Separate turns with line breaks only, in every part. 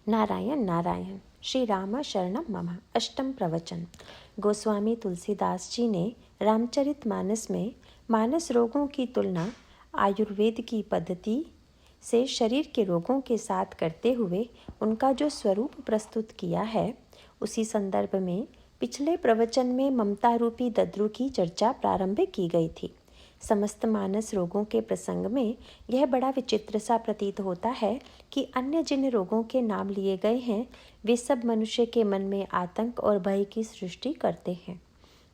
नारायण नारायण। श्री राम शरणम मम। अष्टम प्रवचन। गोस्वामी तुलसीदास जी ने रामचरितमानस में मानस रोगों की तुलना आयुर्वेद की पद्धति से शरीर के रोगों के साथ करते हुए उनका जो स्वरूप प्रस्तुत किया है, उसी संदर्भ में पिछले प्रवचन में ममता रूपी दद्रु की चर्चा प्रारंभ की गई थी। समस्त मानस रोगों के प्रसंग में यह बड़ा विचित्र सा प्रतीत होता है कि अन्य जिन रोगों के नाम लिए गए हैं, वे सब मनुष्य के मन में आतंक और भय की सृष्टि करते हैं।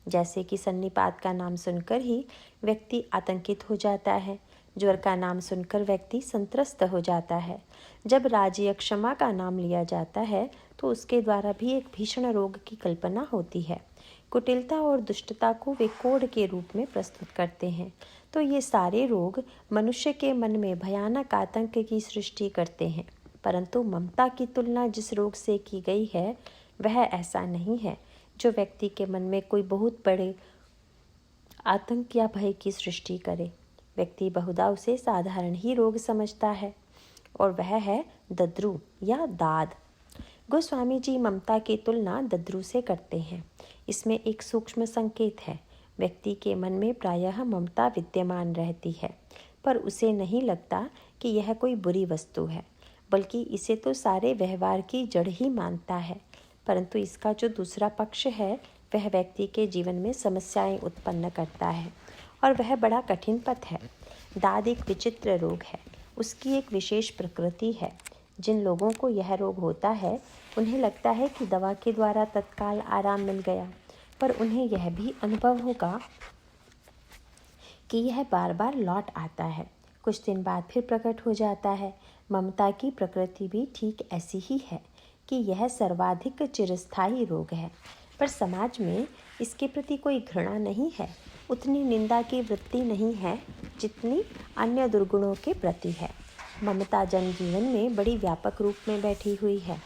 जैसे कि सन्निपात का नाम सुनकर ही व्यक्ति आतंकित हो जाता है, ज्वर का नाम सुनकर व्यक्ति संत्रस्त हो जाता है। जब राजयक्षमा का नाम लिया जाता है तो उसके द्वारा भी एक भीषण रोग की कल्पना होती है। कुटिलता और दुष्टता को वे कोढ़ के रूप में प्रस्तुत करते हैं। तो ये सारे रोग मनुष्य के मन में भयानक आतंक की सृष्टि करते हैं, परंतु ममता की तुलना जिस रोग से की गई है वह ऐसा नहीं है जो व्यक्ति के मन में कोई बहुत बड़े आतंक या भय की सृष्टि करे। व्यक्ति बहुधा उसे साधारण ही रोग समझता है, और वह है दद्रु या दाद। गोस्वामी जी ममता की तुलना दद्रु से करते हैं। इसमें एक सूक्ष्म संकेत है। व्यक्ति के मन में प्रायः ममता विद्यमान रहती है, पर उसे नहीं लगता कि यह कोई बुरी वस्तु है, बल्कि इसे तो सारे व्यवहार की जड़ ही मानता है। परंतु इसका जो दूसरा पक्ष है वह व्यक्ति के जीवन में समस्याएं उत्पन्न करता है, और वह बड़ा कठिन पथ है। दाद एक विचित्र रोग है, उसकी एक विशेष प्रकृति है। जिन लोगों को यह रोग होता है उन्हें लगता है कि दवा के द्वारा तत्काल आराम मिल गया, पर उन्हें यह भी अनुभव होगा कि यह बार बार लौट आता है, कुछ दिन बाद फिर प्रकट हो जाता है। ममता की प्रकृति भी ठीक ऐसी ही है कि यह सर्वाधिक चिरस्थायी रोग है, पर समाज में इसके प्रति कोई घृणा नहीं है, उतनी निंदा की वृत्ति नहीं है जितनी अन्य दुर्गुणों के प्रति है। ममता जनजीवन में बड़ी व्यापक रूप में बैठी हुई है।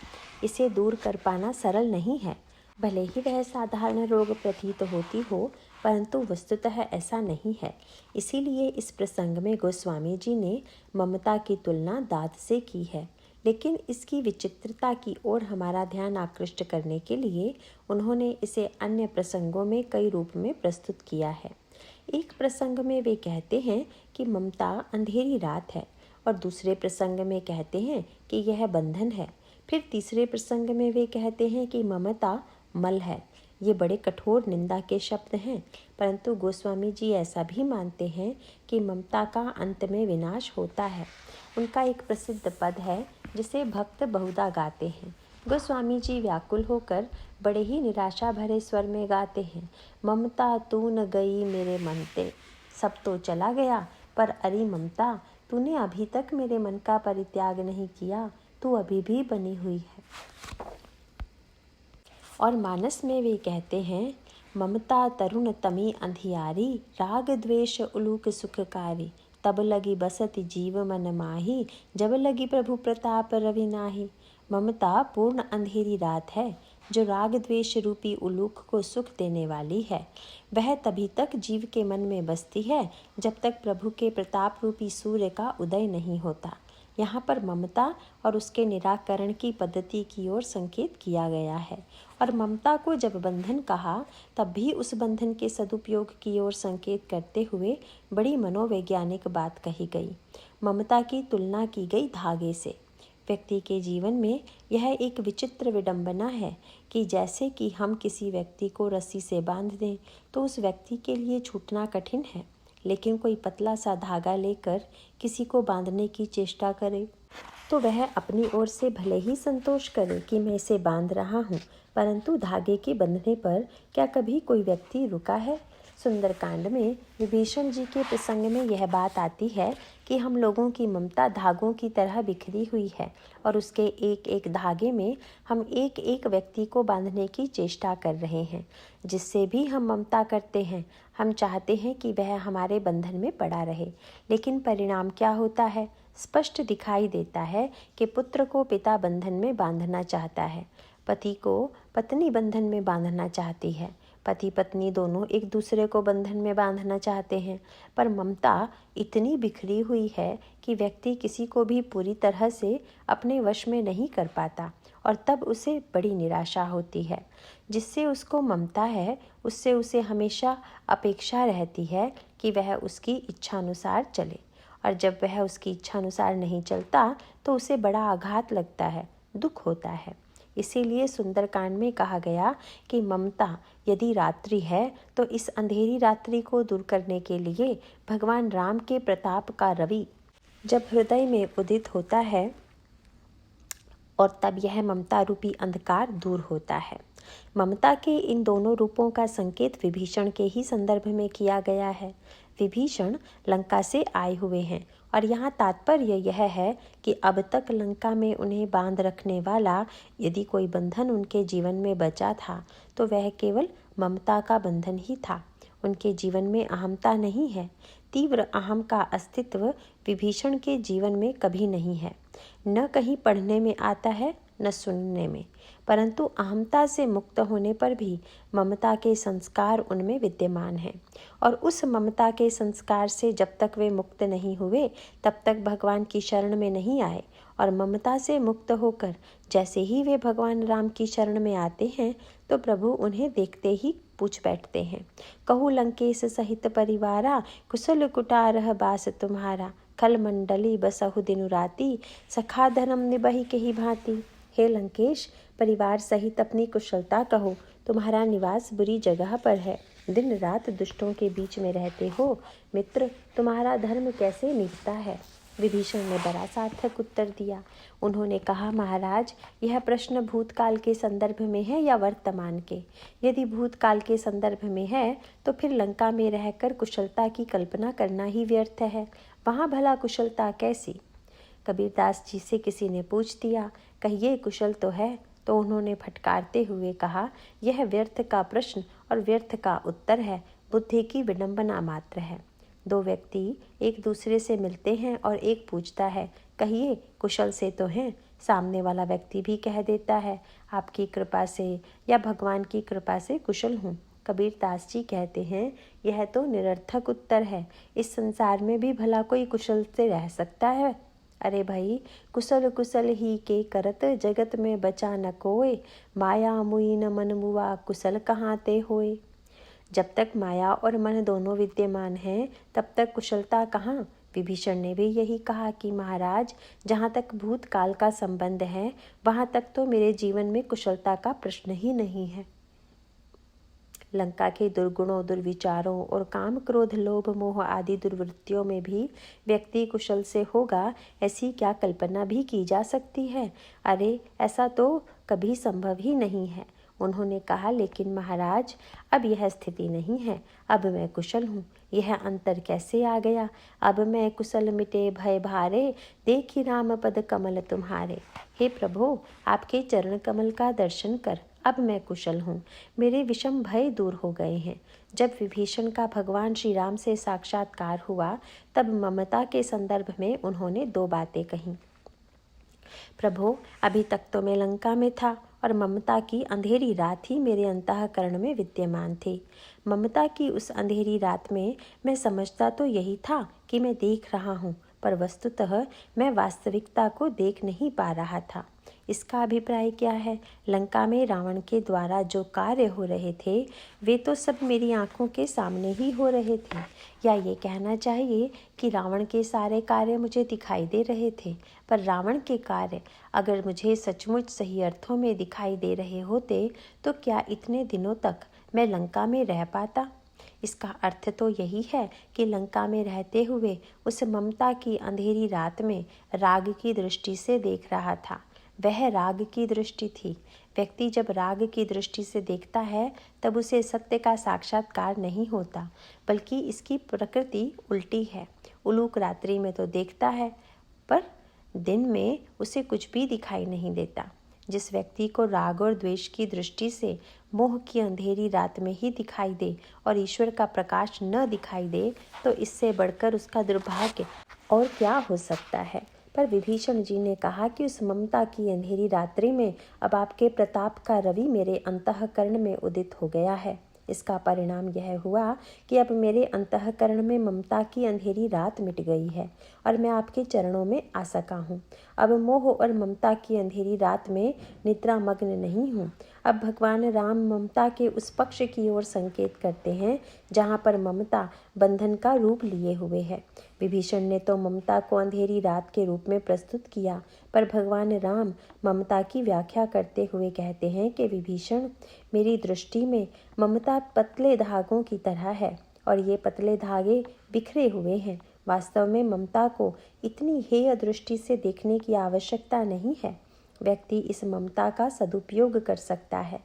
इसे दूर कर पाना सरल नहीं है। भले ही वह साधारण रोग प्रतीत होती हो, परंतु वस्तुतः ऐसा नहीं है। इसीलिए इस प्रसंग में गोस्वामी जी ने ममता की तुलना दाद से की है, लेकिन इसकी विचित्रता की ओर हमारा ध्यान आकृष्ट करने के लिए उन्होंने इसे अन्य प्रसंगों में कई रूप में प्रस्तुत किया है। एक प्रसंग में वे कहते हैं कि ममता अंधेरी रात है, और दूसरे प्रसंग में कहते हैं कि यह बंधन है। फिर तीसरे प्रसंग में वे कहते हैं कि ममता मल है। ये बड़े कठोर निंदा के शब्द हैं, परंतु गोस्वामी जी ऐसा भी मानते हैं कि ममता का अंत में विनाश होता है। उनका एक प्रसिद्ध पद है जिसे भक्त बहुधा गाते हैं। गोस्वामी जी व्याकुल होकर बड़े ही निराशा भरे स्वर में गाते हैं, ममता तू न गई मेरे मन ते, सब तो चला गया पर अरी ममता, तूने अभी तक मेरे मन का परित्याग नहीं किया, तू अभी भी बनी हुई है। और मानस में वे कहते हैं, ममता तरुण तमी अंधियारी, राग द्वेष उलूक सुखकारी, तब लगी बसत जीव मन माही, जब लगी प्रभु प्रताप रवि नाही। ममता पूर्ण अंधेरी रात है, जो राग द्वेष रूपी उलूक को सुख देने वाली है। वह तभी तक जीव के मन में बसती है जब तक प्रभु के प्रताप रूपी सूर्य का उदय नहीं होता। यहाँ पर ममता और उसके निराकरण की पद्धति की ओर संकेत किया गया है, और ममता को जब बंधन कहा तब भी उस बंधन के सदुपयोग की ओर संकेत करते हुए बड़ी मनोवैज्ञानिक बात कही गई। ममता की तुलना की गई धागे से। व्यक्ति के जीवन में यह एक विचित्र विडंबना है कि जैसे कि हम किसी व्यक्ति को रस्सी से बांध दें तो उस व्यक्ति के लिए छूटना कठिन है, लेकिन कोई पतला सा धागा लेकर किसी को बांधने की चेष्टा करे तो वह अपनी ओर से भले ही संतोष करे कि मैं इसे बांध रहा हूँ, परंतु धागे के बंधने पर क्या कभी कोई व्यक्ति रुका है? सुंदरकांड में विभीषण जी के प्रसंग में यह बात आती है कि हम लोगों की ममता धागों की तरह बिखरी हुई है, और उसके एक एक धागे में हम एक एक व्यक्ति को बांधने की चेष्टा कर रहे हैं। जिससे भी हम ममता करते हैं, हम चाहते हैं कि वह हमारे बंधन में पड़ा रहे, लेकिन परिणाम क्या होता है? स्पष्ट दिखाई देता है कि पुत्र को पिता बंधन में बांधना चाहता है, पति को पत्नी बंधन में बांधना चाहती है, पति पत्नी दोनों एक दूसरे को बंधन में बांधना चाहते हैं, पर ममता इतनी बिखरी हुई है कि व्यक्ति किसी को भी पूरी तरह से अपने वश में नहीं कर पाता और तब उसे बड़ी निराशा होती है। जिससे उसको ममता है उससे उसे हमेशा अपेक्षा रहती है कि वह उसकी इच्छानुसार चले, और जब वह उसकी इच्छानुसार नहीं चलता तो उसे बड़ा आघात लगता है, दुख होता है। इसीलिए सुंदरकांड में कहा गया कि ममता यदि रात्रि है तो इस अंधेरी रात्रि को दूर करने के लिए भगवान राम के प्रताप का रवि जब हृदय में उदित होता है और तब यह ममता रूपी अंधकार दूर होता है। ममता के इन दोनों रूपों का संकेत विभीषण के ही संदर्भ में किया गया है। विभीषण लंका से आए हुए हैं और यहाँ तात्पर्य यह है कि अब तक लंका में उन्हें बांध रखने वाला यदि कोई बंधन उनके जीवन में बचा था तो वह केवल ममता का बंधन ही था। उनके जीवन में अहमता नहीं है। तीव्र अहम का अस्तित्व विभीषण के जीवन में कभी नहीं है, न कहीं पढ़ने में आता है न सुनने में, परंतु अहमता से मुक्त होने पर भी ममता के संस्कार उनमें विद्यमान हैं और उस ममता के संस्कार से जब तक वे मुक्त नहीं हुए तब तक भगवान की शरण में नहीं आए, और ममता से मुक्त होकर जैसे ही वे भगवान राम की शरण में आते हैं तो प्रभु उन्हें देखते ही पूछ बैठते हैं, कहू लंकेश सहित परिवारा, कुशल कुटारह बास तुम्हारा, खल मंडली बसहु दिनु राती, सखा धर्म निबहि केहि भांति। हे लंकेश, परिवार सहित अपनी कुशलता कहो, तुम्हारा निवास बुरी जगह पर है, दिन रात दुष्टों के बीच में रहते हो। मित्र, तुम्हारा धर्म कैसे निभता है? विभीषण ने बड़ा सार्थक उत्तर दिया। उन्होंने कहा, महाराज, यह प्रश्न भूतकाल के संदर्भ में है या वर्तमान के? यदि भूतकाल के संदर्भ में है तो फिर लंका में रहकर कुशलता की कल्पना करना ही व्यर्थ है। वहाँ भला कुशलता कैसी? कबीरदास जी से किसी ने पूछ दिया, कहिए कुशल तो है? तो उन्होंने फटकारते हुए कहा, यह व्यर्थ का प्रश्न और व्यर्थ का उत्तर है, बुद्धि की विडंबना मात्र है। दो व्यक्ति एक दूसरे से मिलते हैं और एक पूछता है, कहिए कुशल से तो हैं? सामने वाला व्यक्ति भी कह देता है, आपकी कृपा से या भगवान की कृपा से कुशल हूँ। कबीरदास जी कहते हैं, यह तो निरर्थक उत्तर है। इस संसार में भी भला कोई कुशल से रह सकता है? अरे भाई, कुशल कुशल ही के करत, जगत में बचा न कोय, माया मुई न मन मुआ, कुशल कहाँ ते होए। जब तक माया और मन दोनों विद्यमान हैं तब तक कुशलता कहाँ? विभीषण ने भी यही कहा कि महाराज, जहाँ तक भूतकाल का संबंध है वहाँ तक तो मेरे जीवन में कुशलता का प्रश्न ही नहीं है। लंका के दुर्गुणों, दुर्विचारों और काम, क्रोध, लोभ, मोह आदि दुर्वृत्तियों में भी व्यक्ति कुशल से होगा, ऐसी क्या कल्पना भी की जा सकती है? अरे, ऐसा तो कभी संभव ही नहीं है। उन्होंने कहा, लेकिन महाराज, अब यह स्थिति नहीं है। अब मैं कुशल हूँ। यह अंतर कैसे आ गया? अब मैं कुशल मिटे भय भारे, देखी राम पद कमल तुम्हारे। हे प्रभु, आपके चरण कमल का दर्शन कर अब मैं कुशल हूँ। मेरे विषम भय दूर हो गए हैं। जब विभीषण का भगवान श्री राम से साक्षात्कार हुआ तब ममता के संदर्भ में उन्होंने दो बातें कहीं। प्रभु, अभी तक तो मैं लंका में था और ममता की अंधेरी रात ही मेरे अंतःकरण में विद्यमान थी। ममता की उस अंधेरी रात में मैं समझता तो यही था कि मैं देख रहा हूँ, पर वस्तुतः मैं वास्तविकता को देख नहीं पा रहा था। इसका अभिप्राय क्या है? लंका में रावण के द्वारा जो कार्य हो रहे थे वे तो सब मेरी आंखों के सामने ही हो रहे थे, या ये कहना चाहिए कि रावण के सारे कार्य मुझे दिखाई दे रहे थे। पर रावण के कार्य अगर मुझे सचमुच सही अर्थों में दिखाई दे रहे होते तो क्या इतने दिनों तक मैं लंका में रह पाता? इसका अर्थ तो यही है कि लंका में रहते हुए उस ममता की अंधेरी रात में राग की दृष्टि से देख रहा था। वह राग की दृष्टि थी। व्यक्ति जब राग की दृष्टि से देखता है तब उसे सत्य का साक्षात्कार नहीं होता, बल्कि इसकी प्रकृति उल्टी है। उलूक रात्रि में तो देखता है पर दिन में उसे कुछ भी दिखाई नहीं देता। जिस व्यक्ति को राग और द्वेष की दृष्टि से मोह की अंधेरी रात में ही दिखाई दे और ईश्वर का प्रकाश न दिखाई दे, तो इससे बढ़कर उसका दुर्भाग्य और क्या हो सकता है। पर विभीषण जी ने कहा कि उस ममता की अंधेरी रात्रि में अब आपके प्रताप का रवि मेरे अंतःकरण में उदित हो गया है। इसका परिणाम यह हुआ कि अब मेरे अंतःकरण में ममता की अंधेरी रात मिट गई है और मैं आपके चरणों में आ सका हूँ। अब मोह और ममता की अंधेरी रात में निद्रा मग्न नहीं हूँ। अब भगवान राम ममता के उस पक्ष की ओर संकेत करते हैं जहाँ पर ममता बंधन का रूप लिए हुए है। विभीषण ने तो ममता को अंधेरी रात के रूप में प्रस्तुत किया, पर भगवान राम ममता की व्याख्या करते हुए कहते हैं कि विभीषण, मेरी दृष्टि में ममता पतले धागों की तरह है और ये पतले धागे बिखरे हुए हैं। वास्तव में ममता को इतनी हेय दृष्टि से देखने की आवश्यकता नहीं है। व्यक्ति इस ममता का सदुपयोग कर सकता है।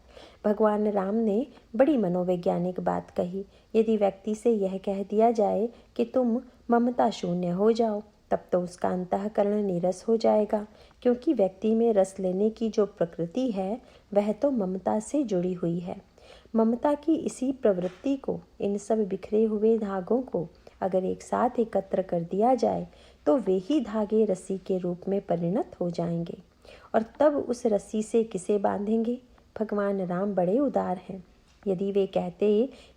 भगवान राम ने बड़ी मनोवैज्ञानिक बात कही। यदि व्यक्ति से यह कह दिया जाए कि तुम ममता शून्य हो जाओ, तब तो उसका अंतःकरण नीरस हो जाएगा, क्योंकि व्यक्ति में रस लेने की जो प्रकृति है वह तो ममता से जुड़ी हुई है। ममता की इसी प्रवृत्ति को, इन सब बिखरे हुए धागों को अगर एक साथ एकत्र कर दिया जाए तो वे ही धागे रस्सी के रूप में परिणत हो जाएंगे। और तब उस रस्सी से किसे बांधेंगे? भगवान राम बड़े उदार हैं। यदि वे कहते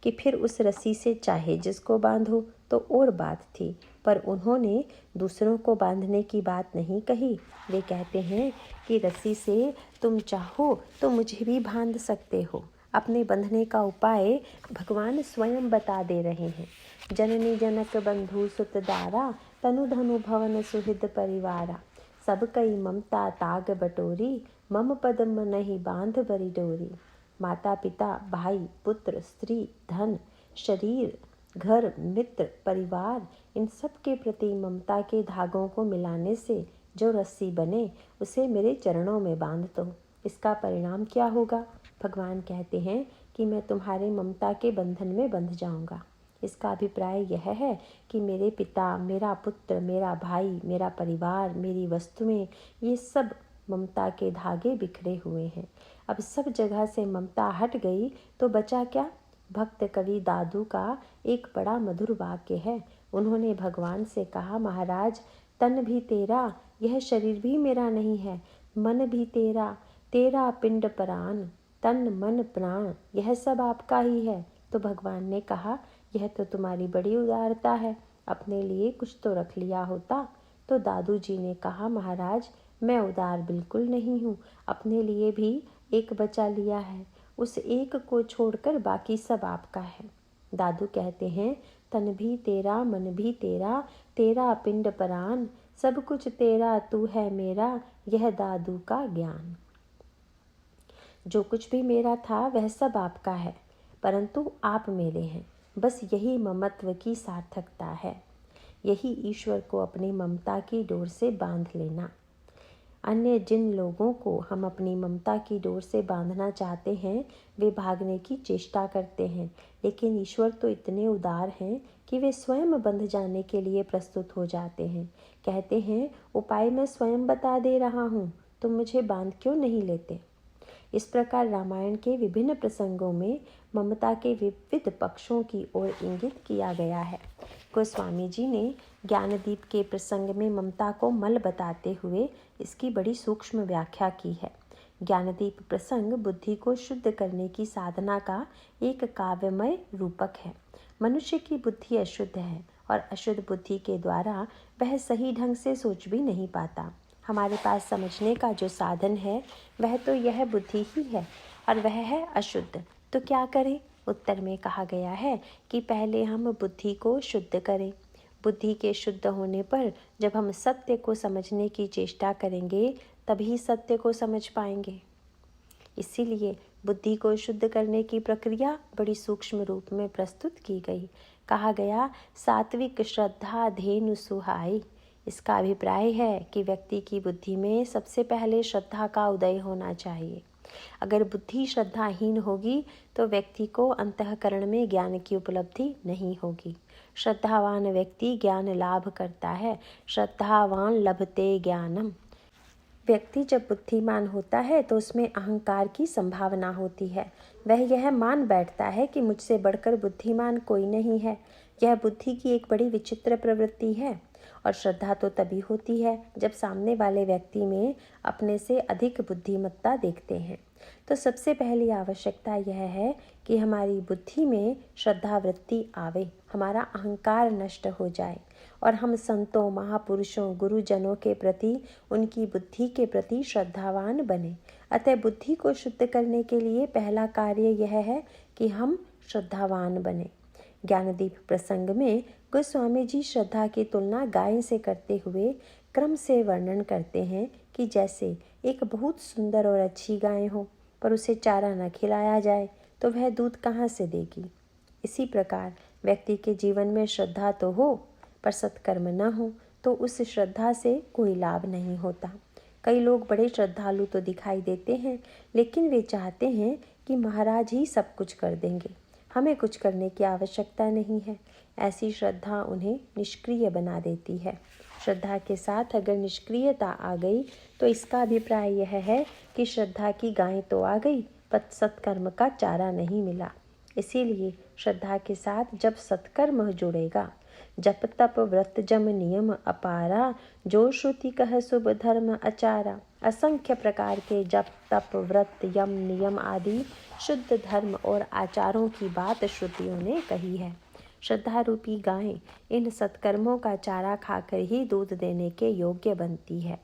कि फिर उस रस्सी से चाहे जिसको बांधो तो और बात थी, पर उन्होंने दूसरों को बांधने की बात नहीं कही। वे कहते हैं कि रस्सी से तुम चाहो तो मुझे भी बांध सकते हो। अपने बंधने का उपाय भगवान स्वयं बता दे रहे हैं। जननी जनक बंधु सुत दारा, तनु धनु भवन सुहृद परिवारा, सब कई ममता ताग बटोरी, मम पदम नहीं बांध बरी डोरी। माता पिता भाई पुत्र स्त्री धन शरीर घर मित्र परिवार, इन सब के प्रति ममता के धागों को मिलाने से जो रस्सी बने उसे मेरे चरणों में बांध दो। इसका परिणाम क्या होगा? भगवान कहते हैं कि मैं तुम्हारे ममता के बंधन में बंध जाऊंगा। इसका अभिप्राय यह है कि मेरे पिता, मेरा पुत्र, मेरा भाई, मेरा परिवार, मेरी वस्तुएं, ये सब ममता के धागे बिखरे हुए हैं। अब सब जगह से ममता हट गई तो बचा क्या? भक्त कवि दादू का एक बड़ा मधुर वाक्य है। उन्होंने भगवान से कहा, महाराज, तन भी तेरा, यह शरीर भी मेरा नहीं है, मन भी तेरा, तेरा पिंड प्राण, तन मन प्राण, यह सब आपका ही है। तो भगवान ने कहा, यह तो तुम्हारी बड़ी उदारता है, अपने लिए कुछ तो रख लिया होता। तो दादू जी ने कहा, महाराज, मैं उदार बिल्कुल नहीं हूँ, अपने लिए भी एक बचा लिया है, उस एक को छोड़कर बाकी सब आपका है। दादू कहते हैं, तन भी तेरा, मन भी तेरा, तेरा पिंड प्राण, सब कुछ तेरा, तू है मेरा, यह दादू का ज्ञान। जो कुछ भी मेरा था वह सब आपका है, परंतु आप मेरे हैं। बस यही ममत्व की सार्थकता है। यही ईश्वर को अपनी ममता की डोर से बांध लेना। अन्य जिन लोगों को हम अपनी ममता की डोर से बांधना चाहते हैं वे भागने की चेष्टा करते हैं, लेकिन ईश्वर तो इतने उदार हैं कि वे स्वयं बंध जाने के लिए प्रस्तुत हो जाते हैं। कहते हैं, उपाय मैं स्वयं बता दे रहा हूँ, तुम मुझे बांध क्यों नहीं लेते? इस प्रकार रामायण के विभिन्न प्रसंगों में ममता के विविध पक्षों की ओर इंगित किया गया है। गोस्वामी जी ने ज्ञानदीप के प्रसंग में ममता को मल बताते हुए इसकी बड़ी सूक्ष्म व्याख्या की है। ज्ञानदीप प्रसंग बुद्धि को शुद्ध करने की साधना का एक काव्यमय रूपक है। मनुष्य की बुद्धि अशुद्ध है और अशुद्ध बुद्धि के द्वारा वह सही ढंग से सोच भी नहीं पाता। हमारे पास समझने का जो साधन है वह तो यह बुद्धि ही है और वह है अशुद्ध। तो क्या करें? उत्तर में कहा गया है कि पहले हम बुद्धि को शुद्ध करें। बुद्धि के शुद्ध होने पर जब हम सत्य को समझने की चेष्टा करेंगे तभी सत्य को समझ पाएंगे। इसीलिए बुद्धि को शुद्ध करने की प्रक्रिया बड़ी सूक्ष्म रूप में प्रस्तुत की गई। कहा गया, सात्विक श्रद्धा धेनु सुहाई। इसका अभिप्राय है कि व्यक्ति की बुद्धि में सबसे पहले श्रद्धा का उदय होना चाहिए। अगर बुद्धि श्रद्धाहीन होगी तो व्यक्ति को अंतःकरण में ज्ञान की उपलब्धि नहीं होगी। श्रद्धावान व्यक्ति ज्ञान लाभ करता है, श्रद्धावान लभते ज्ञानम। व्यक्ति जब बुद्धिमान होता है तो उसमें अहंकार की संभावना होती है। वह यह मान बैठता है कि मुझसे बढ़कर बुद्धिमान कोई नहीं है। यह बुद्धि की एक बड़ी विचित्र प्रवृत्ति है और श्रद्धा तो तभी होती है जब सामने वाले व्यक्ति में अपने से अधिक बुद्धिमत्ता देखते हैं। तो सबसे पहली आवश्यकता यह है कि हमारी बुद्धि में श्रद्धा वृत्ति आवे, हमारा अहंकार नष्ट हो जाए और हम संतों, महापुरुषों, गुरुजनों के प्रति, उनकी बुद्धि के प्रति श्रद्धावान बने। अतः बुद्धि को शुद्ध करने के लिए पहला कार्य यह है कि हम श्रद्धावान बने। ज्ञानदीप प्रसंग में गोस्वामी जी श्रद्धा की तुलना गाय से करते हुए क्रम से वर्णन करते हैं कि जैसे एक बहुत सुंदर और अच्छी गाय हो, पर उसे चारा न खिलाया जाए तो वह दूध कहाँ से देगी। इसी प्रकार व्यक्ति के जीवन में श्रद्धा तो हो, पर सत्कर्म न हो तो उस श्रद्धा से कोई लाभ नहीं होता। कई लोग बड़े श्रद्धालु तो दिखाई देते हैं, लेकिन वे चाहते हैं कि महाराज ही सब कुछ कर देंगे, हमें कुछ करने की आवश्यकता नहीं है। ऐसी श्रद्धा उन्हें निष्क्रिय बना देती है। श्रद्धा के साथ अगर निष्क्रियता आ गई तो इसका अभिप्राय यह है कि श्रद्धा की गाय तो आ गई, पर सत्कर्म का चारा नहीं मिला। इसीलिए श्रद्धा के साथ जब सत्कर्म जुड़ेगा, जप तप व्रत जम नियम अपारा, जो श्रुति कह शुभ धर्म आचारा। असंख्य प्रकार के जप तप व्रत यम नियम आदि शुद्ध धर्म और आचारों की बात श्रुतियों ने कही है। श्रद्धा रूपी गाय इन सत्कर्मों का चारा खाकर ही दूध देने के योग्य बनती है।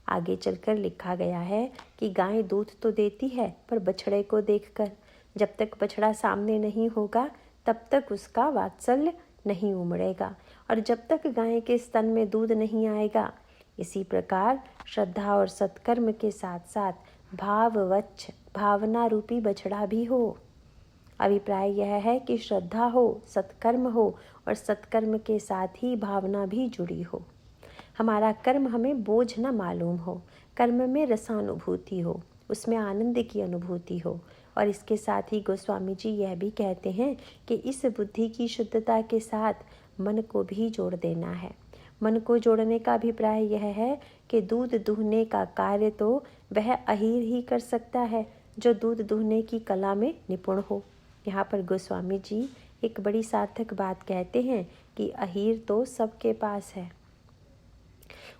आगे चलकर लिखा गया है कि गाय दूध तो देती है, पर बछड़े को देखकर। जब तक बछड़ा सामने नहीं होगा तब तक उसका वात्सल्य नहीं उमड़ेगा, और जब तक गाय के स्तन में दूध नहीं आएगा। इसी प्रकार श्रद्धा और सत्कर्म के साथ साथ भाववच्छ, भावना रूपी बछड़ा भी हो। अभिप्राय यह है कि श्रद्धा हो, सत्कर्म हो और सत्कर्म के साथ ही भावना भी जुड़ी हो। हमारा कर्म हमें बोझ न मालूम हो, कर्म में रसानुभूति हो, उसमें आनंद की अनुभूति हो। और इसके साथ ही गोस्वामी जी यह भी कहते हैं कि इस बुद्धि की शुद्धता के साथ मन को भी जोड़ देना है। मन को जोड़ने का अभिप्राय यह है कि दूध दूहने का कार्य तो वह अहीर ही कर सकता है जो दूध दूहने की कला में निपुण हो। यहाँ पर गोस्वामी जी एक बड़ी सार्थक बात कहते हैं कि अहीर तो सबके पास है।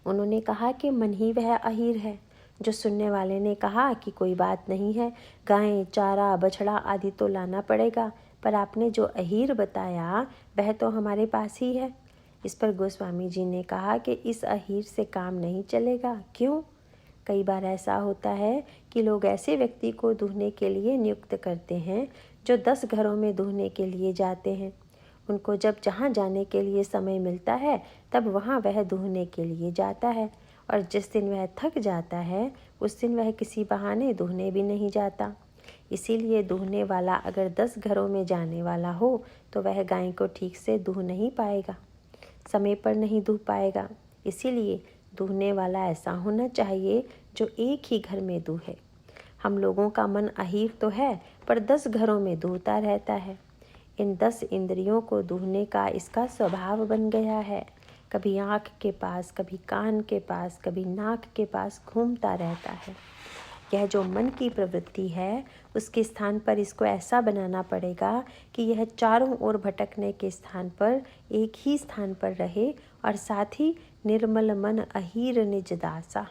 उन्होंने कहा कि मन ही वह अहीर है। जो सुनने वाले ने कहा कि कोई बात नहीं है, गाय, चारा, बछड़ा आदि तो लाना पड़ेगा, पर आपने जो अहीर बताया वह तो हमारे पास ही है। इस पर गोस्वामी जी ने कहा कि इस अहीर से काम नहीं चलेगा। क्यों? कई बार ऐसा होता है कि लोग ऐसे व्यक्ति को दूहने के लिए नियुक्त करते हैं जो 10 घरों में दूहने के लिए जाते हैं। उनको जब जहाँ जाने के लिए समय मिलता है तब वहाँ वह दूहने के लिए जाता है, और जिस दिन वह थक जाता है उस दिन वह किसी बहाने दूहने भी नहीं जाता। इसीलिए दूहने वाला अगर 10 घरों में जाने वाला हो तो वह गाय को ठीक से दूह नहीं पाएगा, समय पर नहीं दूह पाएगा। इसीलिए दूहने वाला ऐसा होना चाहिए जो एक ही घर में दूहे। हम लोगों का मन अहीर तो है, पर 10 घरों में दूहता रहता है। इन 10 इंद्रियों को दूहने का इसका स्वभाव बन गया है। कभी आँख के पास, कभी कान के पास, कभी नाक के पास घूमता रहता है। यह जो मन की प्रवृत्ति है उसके स्थान पर इसको ऐसा बनाना पड़ेगा कि यह चारों ओर भटकने के स्थान पर एक ही स्थान पर रहे, और साथ ही निर्मल मन अहीर निज दासा,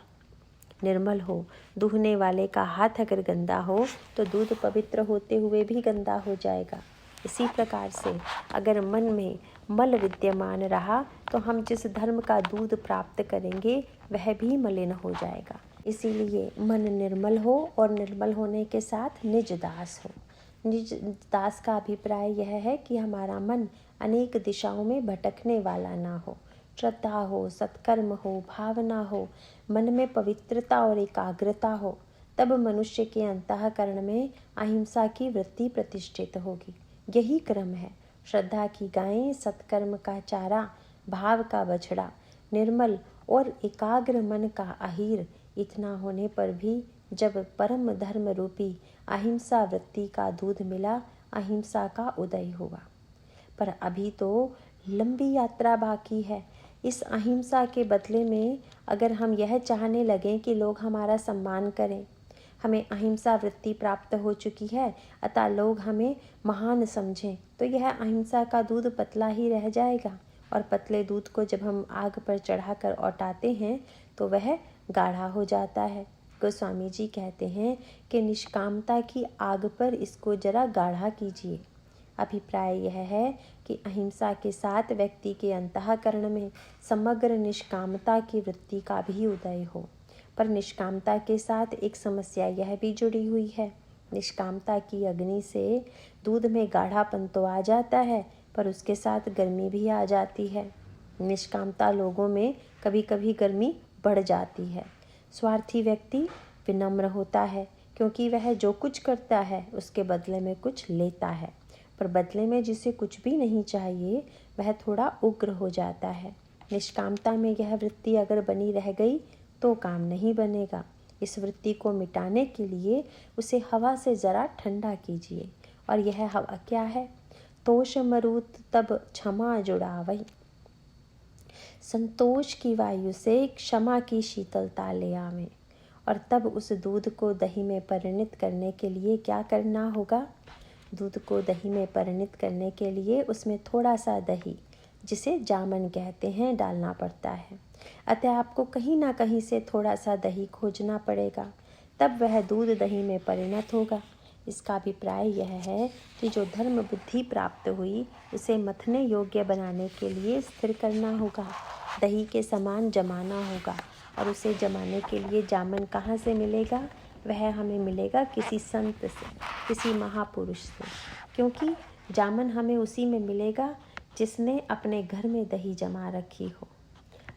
निर्मल हो। दूहने वाले का हाथ अगर गंदा हो तो दूध पवित्र होते हुए भी गंदा हो जाएगा। इसी प्रकार से अगर मन में मल विद्यमान रहा तो हम जिस धर्म का दूध प्राप्त करेंगे वह भी मलिन हो जाएगा। इसीलिए मन निर्मल हो, और निर्मल होने के साथ निज दास हो। निज दास का अभिप्राय यह है कि हमारा मन अनेक दिशाओं में भटकने वाला ना हो। श्रद्धा हो, सत्कर्म हो, भावना हो, मन में पवित्रता और एकाग्रता हो, तब मनुष्य के अंतःकरण में अहिंसा की वृत्ति प्रतिष्ठित होगी। यही क्रम है। श्रद्धा की गायें, सत्कर्म का चारा, भाव का बछड़ा, निर्मल और एकाग्र मन का अहीर। इतना होने पर भी जब परम धर्म रूपी अहिंसा वृत्ति का दूध मिला, अहिंसा का उदय हुआ। पर अभी तो लंबी यात्रा बाकी है। इस अहिंसा के बदले में अगर हम यह चाहने लगें कि लोग हमारा सम्मान करें, हमें अहिंसा वृत्ति प्राप्त हो चुकी है अतः लोग हमें महान समझें, तो यह अहिंसा का दूध पतला ही रह जाएगा और पतले दूध को जब हम आग पर चढ़ाकर औटाते हैं तो वह गाढ़ा हो जाता है। गोस्वामी जी कहते हैं कि निष्कामता की आग पर इसको जरा गाढ़ा कीजिए। अभिप्राय यह है कि अहिंसा के साथ व्यक्ति के अंतःकरण में समग्र निष्कामता की वृत्ति का भी उदय हो। पर निष्कामता के साथ एक समस्या यह भी जुड़ी हुई है। निष्कामता की अग्नि से दूध में गाढ़ापन तो आ जाता है, पर उसके साथ गर्मी भी आ जाती है। निष्कामता लोगों में कभी कभी गर्मी बढ़ जाती है। स्वार्थी व्यक्ति विनम्र होता है, क्योंकि वह जो कुछ करता है उसके बदले में कुछ लेता है, पर बदले में जिसे कुछ भी नहीं चाहिए वह थोड़ा उग्र हो जाता है। निष्कामता में यह वृत्ति अगर बनी रह गई तो काम नहीं बनेगा। इस वृत्ति को मिटाने के लिए उसे हवा से ज़रा ठंडा कीजिए। और यह हवा क्या है? तोष मरुत तब क्षमा जुड़ावई। संतोष की वायु से क्षमा की शीतलता ले आवें। और तब उस दूध को दही में परिणत करने के लिए क्या करना होगा? दूध को दही में परिणत करने के लिए उसमें थोड़ा सा दही, जिसे जामन कहते हैं, डालना पड़ता है। अतः आपको कहीं ना कहीं से थोड़ा सा दही खोजना पड़ेगा, तब वह दूध दही में परिणत होगा। इसका अभिप्राय यह है कि जो धर्म बुद्धि प्राप्त हुई उसे मथने योग्य बनाने के लिए स्थिर करना होगा, दही के समान जमाना होगा। और उसे जमाने के लिए जामन कहाँ से मिलेगा? वह हमें मिलेगा किसी संत से, किसी महापुरुष से, क्योंकि जामन हमें उसी में मिलेगा जिसने अपने घर में दही जमा रखी हो।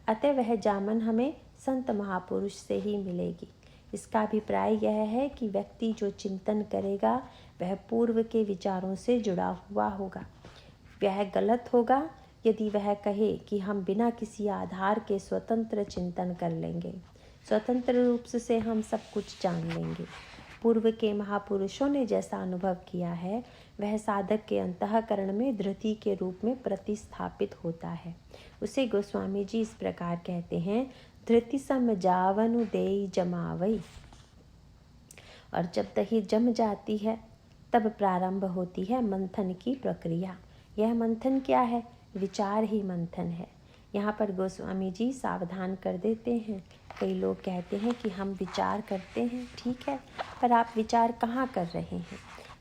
अतः वह जामन हमें संत महापुरुष से ही मिलेगी। इसका अभिप्राय यह है कि व्यक्ति जो चिंतन करेगा वह पूर्व के विचारों से जुड़ा हुआ होगा। वह गलत होगा यदि वह कहे कि हम बिना किसी आधार के स्वतंत्र चिंतन कर लेंगे, स्वतंत्र रूप से हम सब कुछ जान लेंगे। पूर्व के महापुरुषों ने जैसा अनुभव किया है वह साधक के अंतःकरण में धृति के रूप में प्रतिस्थापित होता है। उसे गोस्वामी जी इस प्रकार कहते हैं, धृति सम जावनु देई जमावई। और जब दही जम जाती है तब प्रारंभ होती है मंथन की प्रक्रिया। यह मंथन क्या है? विचार ही मंथन है। यहाँ पर गोस्वामी जी सावधान कर देते हैं। कई लोग कहते हैं कि हम विचार करते हैं, ठीक है, पर आप विचार कहाँ कर रहे हैं?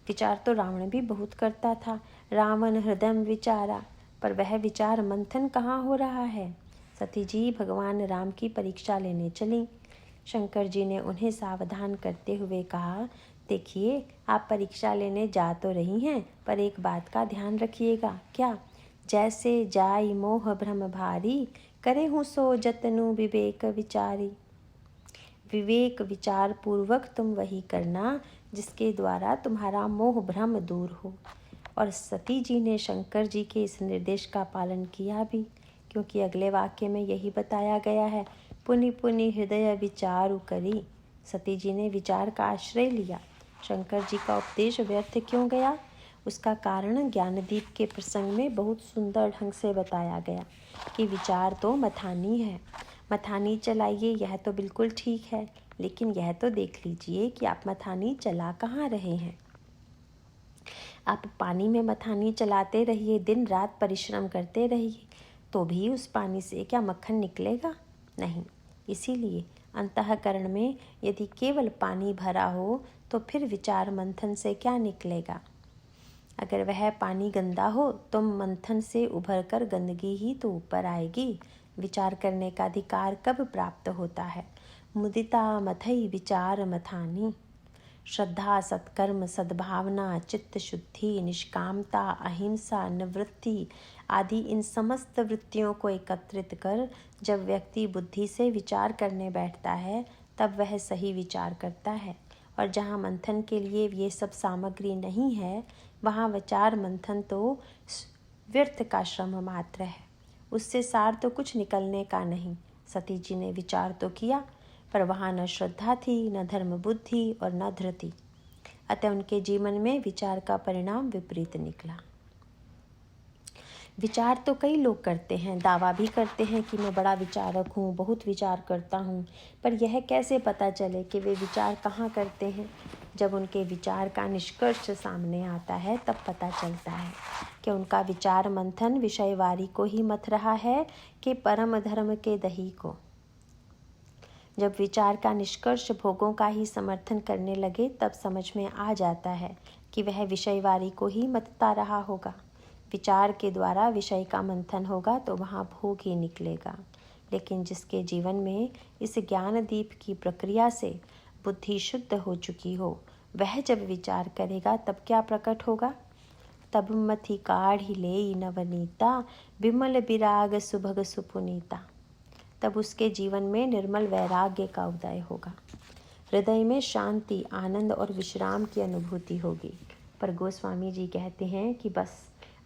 विचार तो रावण भी बहुत करता था। रावण हृदय विचारा, पर वह विचार मंथन कहाँ हो रहा है? सती जी भगवान राम की परीक्षा लेने चली। शंकर जी ने उन्हें सावधान करते हुए कहा, देखिए आप परीक्षा लेने जा तो रही हैं, पर एक बात का ध्यान रखिएगा। क्या? जैसे जाई मोह भ्रम भारी, करे हूँ सो जतनु विवेक विचारी। विवेक विचार पूर्वक तुम वही करना जिसके द्वारा तुम्हारा मोह भ्रम दूर हो। और सती जी ने शंकर जी के इस निर्देश का पालन किया भी, क्योंकि अगले वाक्य में यही बताया गया है, पुनि पुनि हृदय विचारु करी। सती जी ने विचार का आश्रय लिया। शंकर जी का उपदेश व्यर्थ क्यों गया? उसका कारण ज्ञानदीप के प्रसंग में बहुत सुंदर ढंग से बताया गया कि विचार तो मथानी है, मथानी चलाइए, यह तो बिल्कुल ठीक है, लेकिन यह तो देख लीजिए कि आप मथानी चला कहाँ रहे हैं। आप पानी में मथानी चलाते रहिए, दिन रात परिश्रम करते रहिए, तो भी उस पानी से क्या मक्खन निकलेगा? नहीं। इसीलिए अंतःकरण में यदि केवल पानी भरा हो तो फिर विचार मंथन से क्या निकलेगा? अगर वह पानी गंदा हो तो मंथन से उभरकर गंदगी ही तो ऊपर आएगी। विचार करने का अधिकार कब प्राप्त होता है? मुदिता मथई विचार मथानी। श्रद्धा, सत्कर्म, सद्भावना, चित्त शुद्धि, निष्कामता, अहिंसा, निवृत्ति आदि इन समस्त वृत्तियों को एकत्रित कर जब व्यक्ति बुद्धि से विचार करने बैठता है तब वह सही विचार करता है। और जहाँ मंथन के लिए ये सब सामग्री नहीं है वहाँ विचार मंथन तो व्यर्थ का श्रम मात्र है, उससे सार तो कुछ निकलने का नहीं। सती जी ने विचार तो किया, पर वहाँ न श्रद्धा थी, न धर्म बुद्धि और न धृति। अतः उनके जीवन में विचार का परिणाम विपरीत निकला। विचार तो कई लोग करते हैं, दावा भी करते हैं कि मैं बड़ा विचारक हूँ, बहुत विचार करता हूँ, पर यह कैसे पता चले कि वे विचार कहाँ करते हैं? जब उनके विचार का निष्कर्ष सामने आता है तब पता चलता है कि उनका विचार मंथन विषयवारी को ही मथ रहा है कि परम धर्म के दही को। जब विचार का निष्कर्ष भोगों का ही समर्थन करने लगे तब समझ में आ जाता है कि वह विषयवारी को ही मतता रहा होगा। विचार के द्वारा विषय का मंथन होगा तो वहाँ भोग ही निकलेगा। लेकिन जिसके जीवन में इस ज्ञान दीप की प्रक्रिया से बुद्धि शुद्ध हो चुकी हो, वह जब विचार करेगा तब क्या प्रकट होगा? तब मथि काढ़ी लेई नवनीता, विमल विराग सुभग सुपुनीता। तब उसके जीवन में निर्मल वैराग्य का उदय होगा। हृदय में शांति, आनंद और विश्राम की अनुभूति होगी। पर गोस्वामी जी कहते हैं कि बस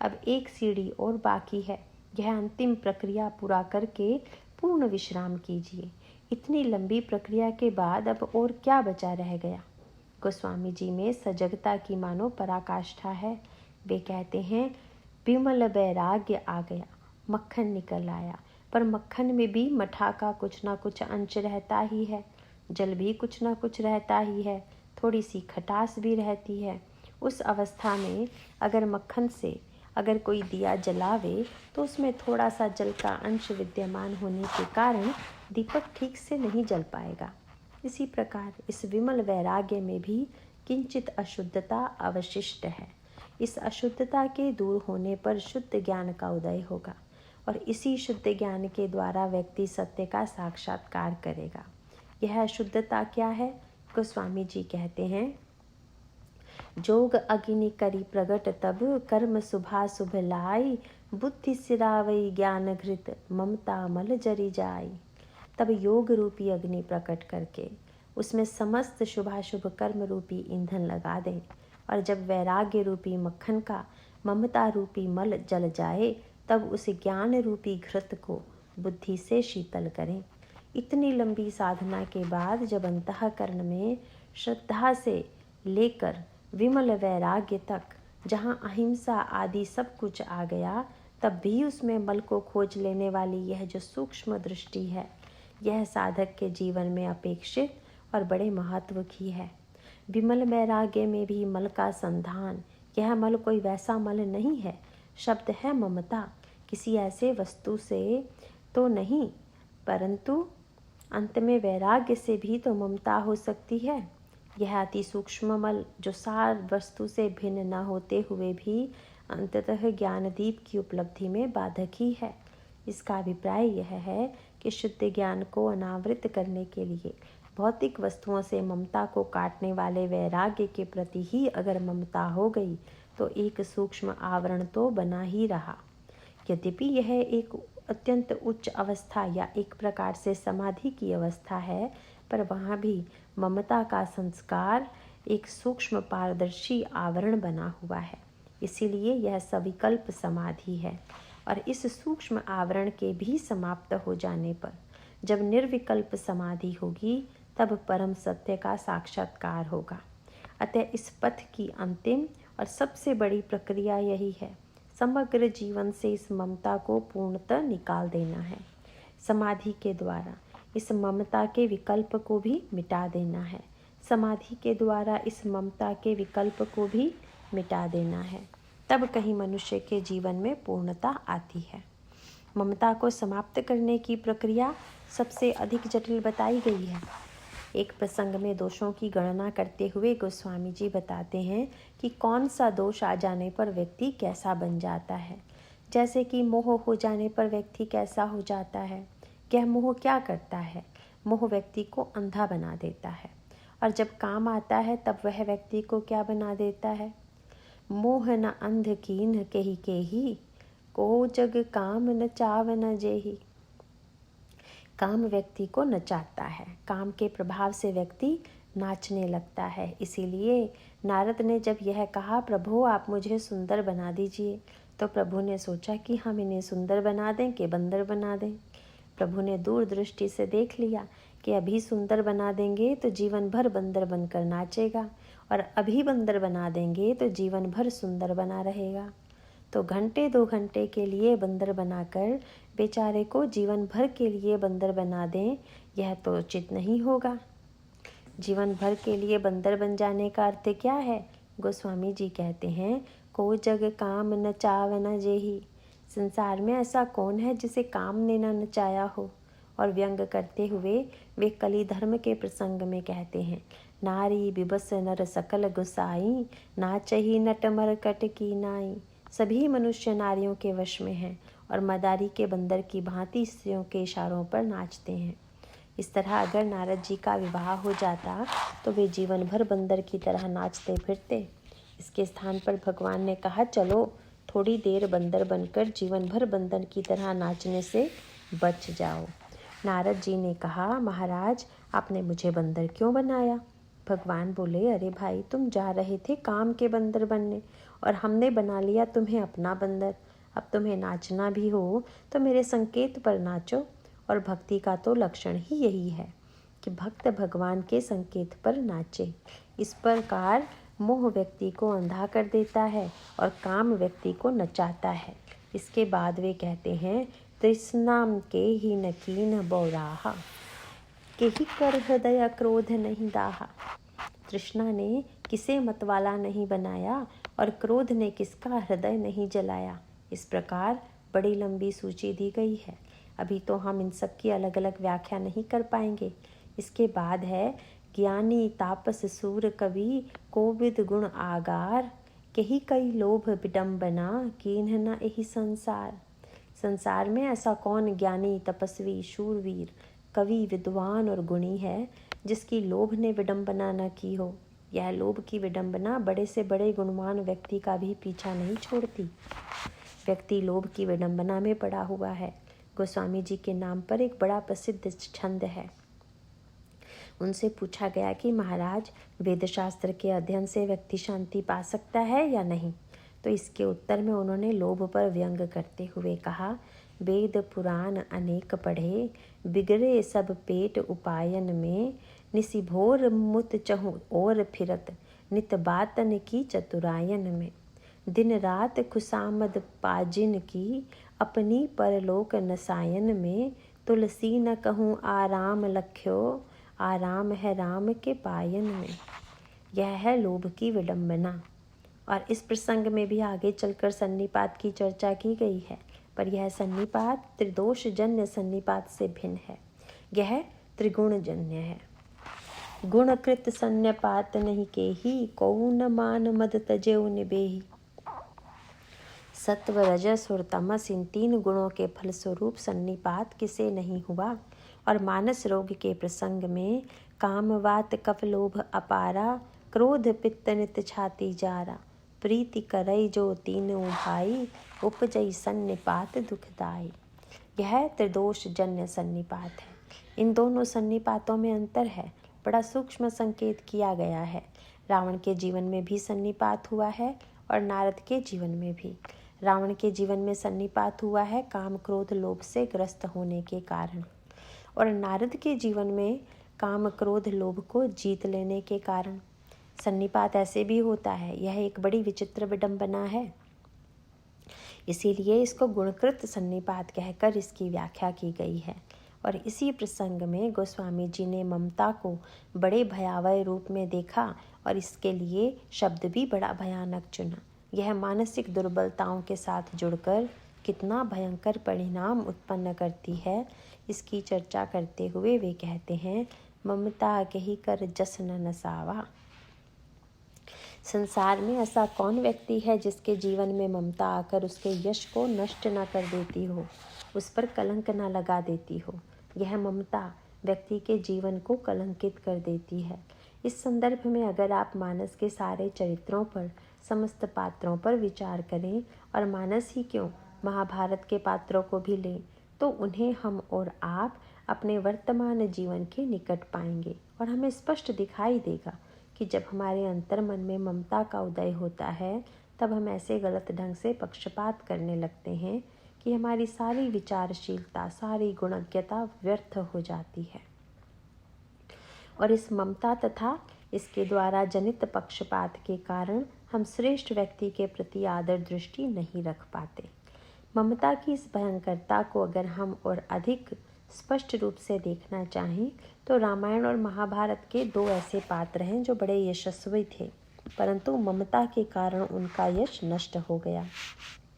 अब एक सीढ़ी और बाकी है, यह अंतिम प्रक्रिया पूरा करके पूर्ण विश्राम कीजिए। इतनी लंबी प्रक्रिया के बाद अब और क्या बचा रह गया? गोस्वामी जी में सजगता की मानो पराकाष्ठा है। वे कहते हैं विमल वैराग्य आ गया, मक्खन निकल आया। पर मक्खन में भी मठा का कुछ ना कुछ अंश रहता ही है, जल भी कुछ ना कुछ रहता ही है, थोड़ी सी खटास भी रहती है। उस अवस्था में अगर मक्खन से अगर कोई दिया जलावे तो उसमें थोड़ा सा जल का अंश विद्यमान होने के कारण दीपक ठीक से नहीं जल पाएगा। इसी प्रकार इस विमल वैराग्य में भी किंचित अशुद्धता अवशिष्ट है। इस अशुद्धता के दूर होने पर शुद्ध ज्ञान का उदय होगा और इसी शुद्ध ज्ञान के द्वारा व्यक्ति सत्य का साक्षात्कार करेगा। यह अशुद्धता क्या है? गोस्वामी जी कहते हैं जोग अग्नि करी प्रगट तब, कर्म शुभा शुभ लाई, बुद्धि सिरावई ज्ञान घृत, ममता मल जरी जाई। तब योग रूपी अग्नि प्रकट करके उसमें समस्त शुभाशुभ कर्म रूपी ईंधन लगा दें और जब वैराग्य रूपी मक्खन का ममता रूपी मल जल जाए तब उस ज्ञान रूपी घृत को बुद्धि से शीतल करें। इतनी लंबी साधना के बाद जब अंतःकरण में श्रद्धा से लेकर विमल वैराग्य तक, जहाँ अहिंसा आदि सब कुछ आ गया, तब भी उसमें मल को खोज लेने वाली यह जो सूक्ष्म दृष्टि है, यह साधक के जीवन में अपेक्षित और बड़े महत्व की है। विमल वैराग्य में भी मल का संधान, यह मल कोई वैसा मल नहीं है, शब्द है ममता, किसी ऐसे वस्तु से तो नहीं, परंतु अंत में वैराग्य से भी तो ममता हो सकती है। यह अति सूक्ष्म मल जो सार वस्तु से भिन्न न होते हुए भी अंततः ज्ञानदीप की उपलब्धि में बाधक ही है। इसका अभिप्राय यह है कि शुद्ध ज्ञान को अनावृत करने के लिए भौतिक वस्तुओं से ममता को काटने वाले वैराग्य के प्रति ही अगर ममता हो गई तो एक सूक्ष्म आवरण तो बना ही रहा। यद्यपि यह एक अत्यंत उच्च अवस्था या एक प्रकार से समाधि की अवस्था है, पर वहाँ भी ममता का संस्कार एक सूक्ष्म पारदर्शी आवरण बना हुआ है। इसीलिए यह सविकल्प समाधि है और इस सूक्ष्म आवरण के भी समाप्त हो जाने पर जब निर्विकल्प समाधि होगी तब परम सत्य का साक्षात्कार होगा। अतः इस पथ की अंतिम और सबसे बड़ी प्रक्रिया यही है, समग्र जीवन से इस ममता को पूर्णतः निकाल देना है। समाधि के द्वारा इस ममता के विकल्प को भी मिटा देना है। समाधि के द्वारा इस ममता के विकल्प को भी मिटा देना है। तब कहीं मनुष्य के जीवन में पूर्णता आती है। ममता को समाप्त करने की प्रक्रिया सबसे अधिक जटिल बताई गई है। एक प्रसंग में दोषों की गणना करते हुए गोस्वामी जी बताते हैं कि कौन सा दोष आ जाने पर व्यक्ति कैसा बन जाता है। जैसे कि मोह हो जाने पर व्यक्ति कैसा हो जाता है। यह मोह क्या करता है? मोह व्यक्ति को अंधा बना देता है और जब काम आता है तब वह व्यक्ति को क्या बना देता है? मोह न अंध कीन्ह केही, को जग काम न चाव न जेही। काम व्यक्ति को नचाता है। काम के प्रभाव से व्यक्ति नाचने लगता है। इसीलिए नारद ने जब यह कहा, प्रभु आप मुझे सुंदर बना दीजिए, तो प्रभु ने सोचा कि हम इन्हें सुंदर बना दें कि बंदर बना दें। प्रभु ने दूरदृष्टि से देख लिया कि अभी सुंदर बना देंगे तो जीवन भर बंदर बनकर नाचेगा और अभी बंदर बना देंगे तो जीवन भर सुंदर बना रहेगा। तो घंटे 2 घंटे के लिए बंदर बनाकर बेचारे को जीवन भर के लिए बंदर बना दें, यह तो उचित नहीं होगा। जीवन भर के लिए बंदर बन जाने का अर्थ क्या है? गोस्वामी जी कहते हैं, को जग काम न चाव न जेही। संसार में ऐसा कौन है जिसे काम ने न नचाया हो। और व्यंग करते हुए वे कली धर्म के प्रसंग में कहते हैं, नारी बिबस नर सकल गुसाई, नाचही नट मरकट की नाई। सभी मनुष्य नारियों के वश में हैं और मदारी के बंदर की भांति स्त्रियों के इशारों पर नाचते हैं। इस तरह अगर नारद जी का विवाह हो जाता तो वे जीवन भर बंदर की तरह नाचते फिरते। इसके स्थान पर भगवान ने कहा, चलो थोड़ी देर बंदर बनकर जीवन भर बंदर की तरह नाचने से बच जाओ। नारद जी ने कहा, महाराज आपने मुझे बंदर क्यों बनाया? भगवान बोले, अरे भाई, तुम जा रहे थे काम के बंदर बनने और हमने बना लिया तुम्हें अपना बंदर। अब तुम्हें नाचना भी हो तो मेरे संकेत पर नाचो। और भक्ति का तो लक्षण ही यही है कि भक्त भगवान के संकेत पर नाचे। इस प्रकार मोह व्यक्ति को अंधा कर देता है और काम व्यक्ति को नचाता है। इसके बाद वे कहते हैं, तृष्णाम के ही नकीन बौराहा, के ही कर हृदय क्रोध नहीं दाहा। तृष्णा ने किसे मतवाला नहीं बनाया और क्रोध ने किसका हृदय नहीं जलाया। इस प्रकार बड़ी लंबी सूची दी गई है। अभी तो हम इन सब की अलग अलग व्याख्या नहीं कर पाएंगे। इसके बाद है, ज्ञानी तापस सूर कवि कोविद गुण आगार, केही कई लोभ विडम्बना कीन्ह न एहि संसार। संसार में ऐसा कौन ज्ञानी तपस्वी शूरवीर कवि विद्वान और गुणी है जिसकी लोभ ने विडम्बना न की हो। यह लोभ की विडम्बना बड़े से बड़े गुणवान व्यक्ति का भी पीछा नहीं छोड़ती। व्यक्ति लोभ की विडम्बना में पड़ा हुआ है। गोस्वामी जी के नाम पर एक बड़ा प्रसिद्ध छंद है। उनसे पूछा गया कि महाराज, वेदशास्त्र के अध्ययन से व्यक्ति शांति पा सकता है या नहीं? तो इसके उत्तर में उन्होंने लोभ पर व्यंग करते हुए कहा, वेद पुराण अनेक पढ़े, बिगड़े सब पेट उपायन में, निशिभोर मुत चहु और फिरत, नित बातन की चतुरायन में। दिन रात खुशामद पाजिन की, अपनी परलोक नसायन में, तुलसी न कहूँ आराम लख्यो, आराम है राम के पायन में। यह है लोभ की विडंबना। और इस प्रसंग में भी आगे चलकर सन्निपात की चर्चा की गई है, पर यह सन्निपात त्रिदोष जन्य सन्निपात से भिन्न है। यह त्रिगुण जन्य है। गुणकृत सन्निपात नहीं केही, कौ न मान मद तजेउ निबेही। सत्व रजस और तमस इन तीन गुणों के फलस्वरूप सन्निपात किसे नहीं हुआ। और मानस रोग के प्रसंग में काम वात कफ लोभ अपारा, क्रोध पित्त नित छाती जारा, प्रीति करई जो तीनों भाई, उपजई सन्निपात दुखदाई। यह त्रिदोष जन्य सन्निपात है। इन दोनों सन्निपातों में अंतर है, बड़ा सूक्ष्म संकेत किया गया है। रावण के जीवन में भी सन्निपात हुआ है और नारद के जीवन में भी। रावण के जीवन में सन्निपात हुआ है काम क्रोध लोभ से ग्रस्त होने के कारण, और नारद के जीवन में काम क्रोध लोभ को जीत लेने के कारण। सन्निपात ऐसे भी होता है। यह एक बड़ी विचित्र विडंबना है। इसीलिए इसको गुणकृत सन्निपात कहकर इसकी व्याख्या की गई है। और इसी प्रसंग में गोस्वामी जी ने ममता को बड़े भयावह रूप में देखा और इसके लिए शब्द भी बड़ा भयानक चुना। यह मानसिक दुर्बलताओं के साथ जुड़कर कितना भयंकर परिणाम उत्पन्न करती है, इसकी चर्चा करते हुए वे कहते हैं, ममता कही कर जस न नसावा। संसार में ऐसा कौन व्यक्ति है जिसके जीवन में ममता आकर उसके यश को नष्ट न कर देती हो, उस पर कलंक न लगा देती हो। यह ममता व्यक्ति के जीवन को कलंकित कर देती है। इस संदर्भ में अगर आप मानस के सारे चरित्रों पर, समस्त पात्रों पर विचार करें और मानस ही क्यों, महाभारत के पात्रों को भी लें, तो उन्हें हम और आप अपने वर्तमान जीवन के निकट पाएंगे। और हमें स्पष्ट दिखाई देगा कि जब हमारे अंतर्मन में ममता का उदय होता है, तब हम ऐसे गलत ढंग से पक्षपात करने लगते हैं कि हमारी सारी विचारशीलता, सारी गुणज्ञता व्यर्थ हो जाती है। और इस ममता तथा इसके द्वारा जनित पक्षपात के कारण हम श्रेष्ठ व्यक्ति के प्रति आदर दृष्टि नहीं रख पाते। ममता की इस भयंकरता को अगर हम और अधिक स्पष्ट रूप से देखना चाहें तो रामायण और महाभारत के दो ऐसे पात्र हैं जो बड़े यशस्वी थे, परंतु ममता के कारण उनका यश नष्ट हो गया।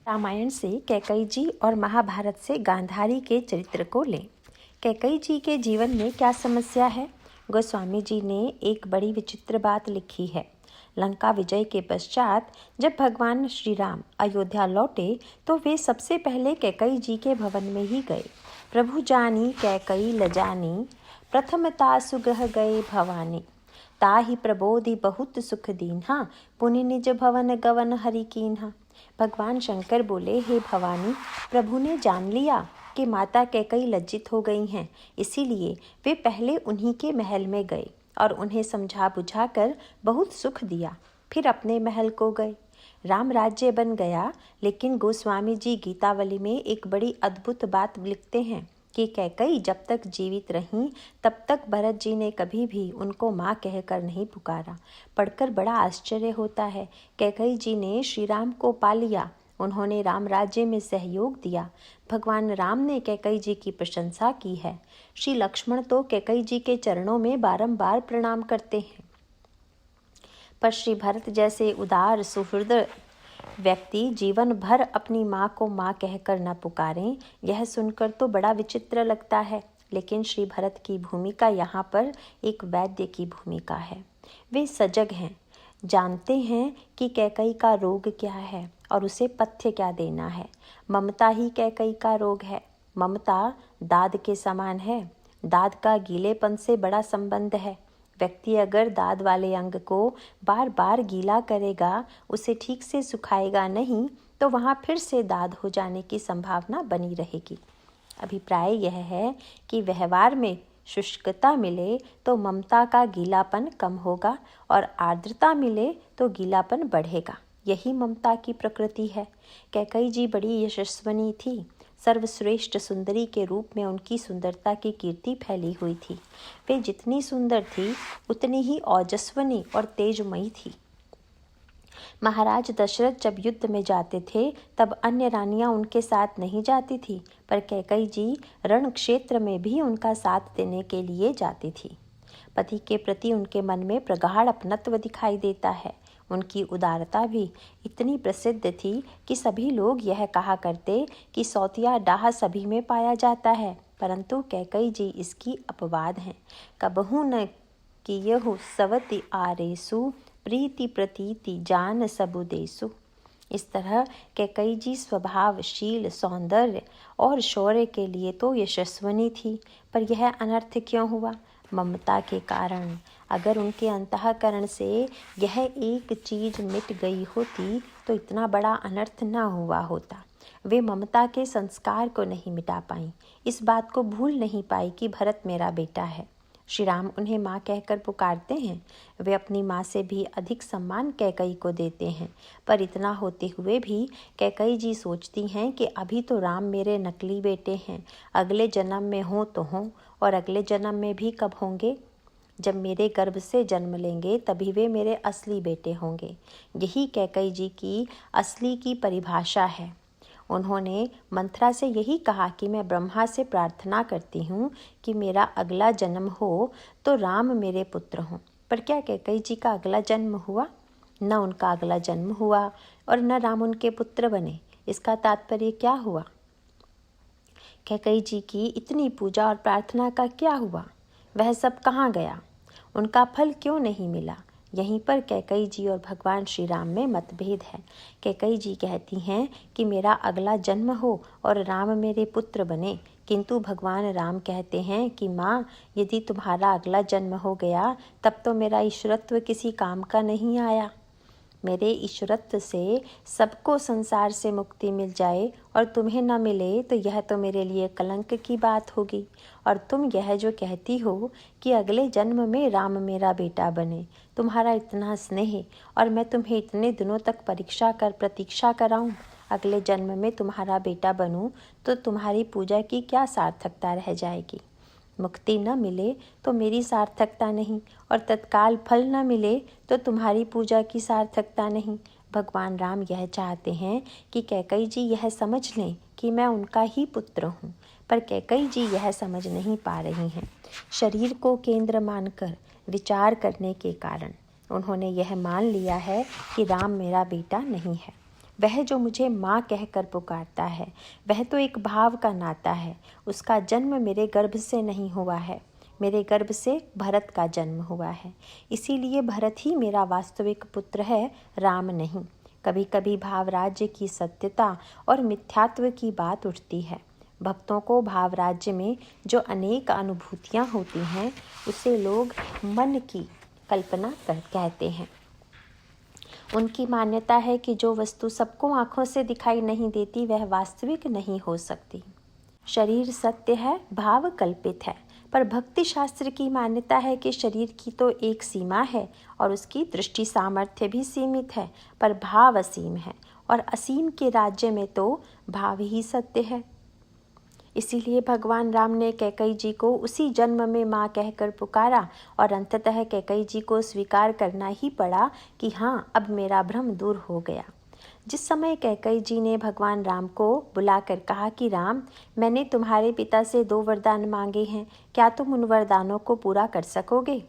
रामायण से कैकेयी जी और महाभारत से गांधारी के चरित्र को लें। कैकेयी जी के जीवन में क्या समस्या है? गोस्वामी जी ने एक बड़ी विचित्र बात लिखी है। लंका विजय के पश्चात जब भगवान श्री राम अयोध्या लौटे तो वे सबसे पहले कैकेयी जी के भवन में ही गए। प्रभु जानी कैकेयी लजानी, प्रथमता सुग्रह गए भवानी, ताहि प्रबोधि बहुत सुख दीन्हा, पुनि निज भवन गवन हरि कीन्हा। भगवान शंकर बोले, हे भवानी, प्रभु ने जान लिया कि माता कैकेयी लज्जित हो गई हैं, इसीलिए वे पहले उन्हीं के महल में गए और उन्हें समझा बुझा कर बहुत सुख दिया, फिर अपने महल को गए। राम राज्य बन गया, लेकिन गोस्वामी जी गीतावली में एक बड़ी अद्भुत बात लिखते हैं कि कैकेयी जब तक जीवित रहीं तब तक भरत जी ने कभी भी उनको माँ कहकर नहीं पुकारा। पढ़कर बड़ा आश्चर्य होता है। कैकेयी जी ने श्री राम को पा लिया, उन्होंने राम राज्य में सहयोग दिया। भगवान राम ने कैकेयी जी की प्रशंसा की है। श्री लक्ष्मण तो कैकेयी जी के चरणों में बारंबार प्रणाम करते हैं, पर श्री भरत जैसे उदार सुहृदय व्यक्ति जीवन भर अपनी माँ को माँ कहकर न पुकारें, यह सुनकर तो बड़ा विचित्र लगता है। लेकिन श्री भरत की भूमिका यहाँ पर एक वैद्य की भूमिका है। वे सजग हैं, जानते हैं कि कैकेयी का रोग क्या है और उसे पथ्य क्या देना है। ममता ही कैकेयी का रोग है। ममता दाद के समान है। दाद का गीलेपन से बड़ा संबंध है। व्यक्ति अगर दाद वाले अंग को बार बार गीला करेगा, उसे ठीक से सुखाएगा नहीं, तो वहाँ फिर से दाद हो जाने की संभावना बनी रहेगी। अभिप्राय यह है कि व्यवहार में शुष्कता मिले तो ममता का गीलापन कम होगा और आर्द्रता मिले तो गीलापन बढ़ेगा। यही ममता की प्रकृति है। कैकेयी जी बड़ी यशस्विनी थी। सर्वश्रेष्ठ सुंदरी के रूप में उनकी सुंदरता की कीर्ति फैली हुई थी। वे जितनी सुंदर थी उतनी ही ओजस्विनी और तेजमयी थी। महाराज दशरथ जब युद्ध में जाते थे तब अन्य रानियां उनके साथ नहीं जाती थी, पर कैकेयी जी रण क्षेत्र में भी उनका साथ देने के लिए जाती थी। पति के प्रति उनके मन में प्रगाढ़ अपनत्व दिखाई देता है। उनकी उदारता भी इतनी प्रसिद्ध थी कि सभी लोग यह कहा करते कि सौतिया डाह सभी में पाया जाता है, परंतु कैकेयी जी इसकी अपवाद हैं। कबहू न कियहु सवति आरेसु, प्रीति प्रतीति जान सबु देसु। इस तरह कैकेयी जी स्वभावशील, सौंदर्य और शौर्य के लिए तो यशस्विनी थी, पर यह अनर्थ क्यों हुआ? ममता के कारण। अगर उनके अंतःकरण से यह एक चीज मिट गई होती तो इतना बड़ा अनर्थ न हुआ होता। वे ममता के संस्कार को नहीं मिटा पाई, इस बात को भूल नहीं पाई कि भरत मेरा बेटा है। श्री राम उन्हें माँ कहकर पुकारते हैं। वे अपनी माँ से भी अधिक सम्मान कैकेयी को देते हैं, पर इतना होते हुए भी कैकेयी जी सोचती हैं कि अभी तो राम मेरे नकली बेटे हैं, अगले जन्म में हों तो हों, और अगले जन्म में भी कब होंगे? जब मेरे गर्भ से जन्म लेंगे तभी वे मेरे असली बेटे होंगे। यही कैकेयी जी की असली की परिभाषा है। उन्होंने मंथरा से यही कहा कि मैं ब्रह्मा से प्रार्थना करती हूँ कि मेरा अगला जन्म हो तो राम मेरे पुत्र हों। पर क्या कैकेयी जी का अगला जन्म हुआ? न उनका अगला जन्म हुआ और न राम उनके पुत्र बने। इसका तात्पर्य क्या हुआ? कैकेयी जी की इतनी पूजा और प्रार्थना का क्या हुआ? वह सब कहाँ गया? उनका फल क्यों नहीं मिला? यहीं पर कैकेयी जी और भगवान श्री राम में मतभेद है। कैकेयी जी कहती हैं कि मेरा अगला जन्म हो और राम मेरे पुत्र बने, किंतु भगवान राम कहते हैं कि माँ, यदि तुम्हारा अगला जन्म हो गया तब तो मेरा ईश्वरत्व किसी काम का नहीं आया। मेरे ईश्वरत्व से सबको संसार से मुक्ति मिल जाए और तुम्हें न मिले तो यह तो मेरे लिए कलंक की बात होगी। और तुम यह जो कहती हो कि अगले जन्म में राम मेरा बेटा बने, तुम्हारा इतना स्नेह और मैं तुम्हें इतने दिनों तक प्रतीक्षा कराऊं, अगले जन्म में तुम्हारा बेटा बनूं तो तुम्हारी पूजा की क्या सार्थकता रह जाएगी? मुक्ति न मिले तो मेरी सार्थकता नहीं और तत्काल फल न मिले तो तुम्हारी पूजा की सार्थकता नहीं। भगवान राम यह चाहते हैं कि कैकेयी जी यह समझ लें कि मैं उनका ही पुत्र हूँ। पर कैकई जी यह समझ नहीं पा रही हैं। शरीर को केंद्र मानकर विचार करने के कारण उन्होंने यह मान लिया है कि राम मेरा बेटा नहीं है। वह जो मुझे माँ कहकर पुकारता है वह तो एक भाव का नाता है। उसका जन्म मेरे गर्भ से नहीं हुआ है, मेरे गर्भ से भरत का जन्म हुआ है। इसीलिए भरत ही मेरा वास्तविक पुत्र है, राम नहीं। कभी कभी भाव राज्य की सत्यता और मिथ्यात्व की बात उठती है। भक्तों को भाव राज्य में जो अनेक अनुभूतियाँ होती हैं उसे लोग मन की कल्पना कहते हैं। उनकी मान्यता है कि जो वस्तु सबको आँखों से दिखाई नहीं देती वह वास्तविक नहीं हो सकती। शरीर सत्य है, भाव कल्पित है, पर भक्ति शास्त्र की मान्यता है कि शरीर की तो एक सीमा है और उसकी दृष्टि सामर्थ्य भी सीमित है, पर भाव असीम है और असीम के राज्य में तो भाव ही सत्य है। इसीलिए भगवान राम ने कैकई जी को उसी जन्म में माँ कहकर पुकारा और अंततः कैकई जी को स्वीकार करना ही पड़ा कि हाँ, अब मेरा भ्रम दूर हो गया। जिस समय कैकई जी ने भगवान राम को बुलाकर कहा कि राम, मैंने तुम्हारे पिता से 2 वरदान मांगे हैं, क्या तुम उन वरदानों को पूरा कर सकोगे?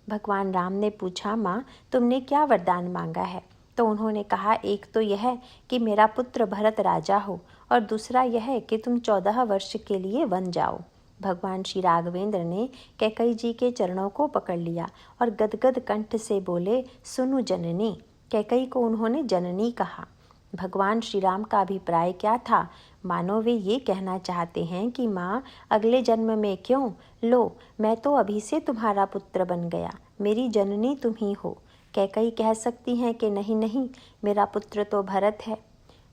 भगवान राम ने पूछा, माँ तुमने क्या वरदान मांगा है? तो उन्होंने कहा, एक तो यह कि मेरा पुत्र भरत राजा हो और दूसरा यह कि तुम 14 वर्ष के लिए वन जाओ। भगवान श्री राघवेंद्र ने कैकई जी के चरणों को पकड़ लिया और गदगद कंठ से बोले, सुनु जननी। कैकई को उन्होंने जननी कहा। भगवान श्री राम का अभिप्राय क्या था? मानो वे ये कहना चाहते हैं कि माँ, अगले जन्म में क्यों, लो मैं तो अभी से तुम्हारा पुत्र बन गया, मेरी जननी तुम ही हो। कैकई कह सकती हैं कि नहीं नहीं, मेरा पुत्र तो भरत है।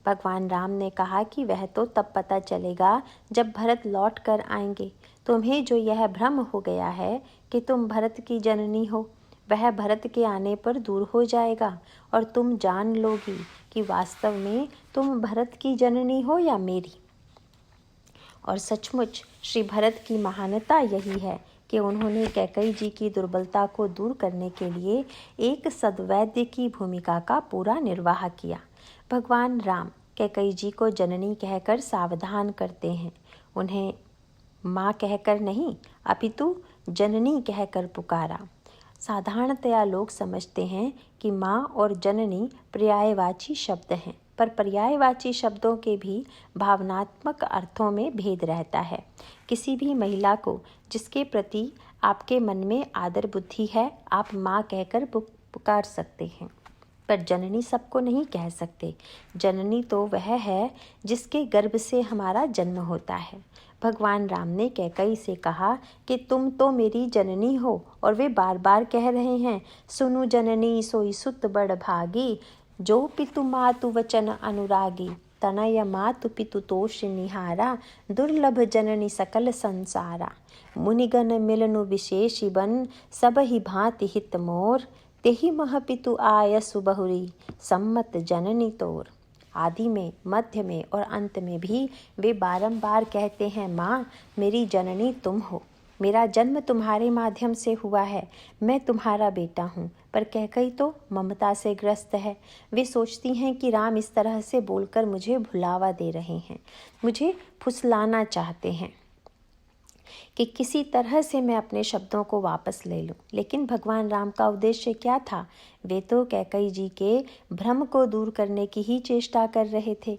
भगवान राम ने कहा कि वह तो तब पता चलेगा जब भरत लौट कर आएंगे। तुम्हें जो यह भ्रम हो गया है कि तुम भरत की जननी हो, वह भरत के आने पर दूर हो जाएगा और तुम जान लोगी कि वास्तव में तुम भरत की जननी हो या मेरी। और सचमुच श्री भरत की महानता यही है कि उन्होंने कैकई जी की दुर्बलता को दूर करने के लिए एक सद्वैद्य की भूमिका का पूरा निर्वाह किया। भगवान राम कैकई जी को जननी कहकर सावधान करते हैं। उन्हें माँ कहकर नहीं, अपितु जननी कहकर पुकारा। साधारणतया लोग समझते हैं कि माँ और जननी पर्यायवाची शब्द हैं, पर पर्यायवाची शब्दों के भी भावनात्मक अर्थों में भेद रहता है। किसी भी महिला को जिसके प्रति आपके मन में आदर बुद्धि है, आप माँ कहकर पुकार सकते हैं, पर जननी सबको नहीं कह सकते। जननी तो वह है जिसके गर्भ से हमारा जन्म होता है। भगवान राम ने कैकई से कहा कि तुम तो मेरी जननी हो, और वे बार बार कह रहे हैं, सुनु जननी सोई सुत बड़ भागी, जो पितु मातु वचन अनुरागी, तनय मातु पितु तोष निहारा, दुर्लभ जननी सकल संसारा, मुनिगण मिलनु विशेषि बन, सब ही भांति हित मोर, तेहि मह पितु आयसु बहुरी, सम्मत जननी तोर। आदि में, मध्य में और अंत में भी वे बारंबार कहते हैं, माँ मेरी जननी तुम हो, मेरा जन्म तुम्हारे माध्यम से हुआ है, मैं तुम्हारा बेटा हूँ। पर कैकई तो ममता से ग्रस्त है। वे सोचती हैं कि राम इस तरह से बोलकर मुझे भुलावा दे रहे हैं, मुझे फुसलाना चाहते हैं कि किसी तरह से मैं अपने शब्दों को वापस ले लूं। लेकिन भगवान राम का उद्देश्य क्या था? वे तो कैकई जी के भ्रम को दूर करने की ही चेष्टा कर रहे थे।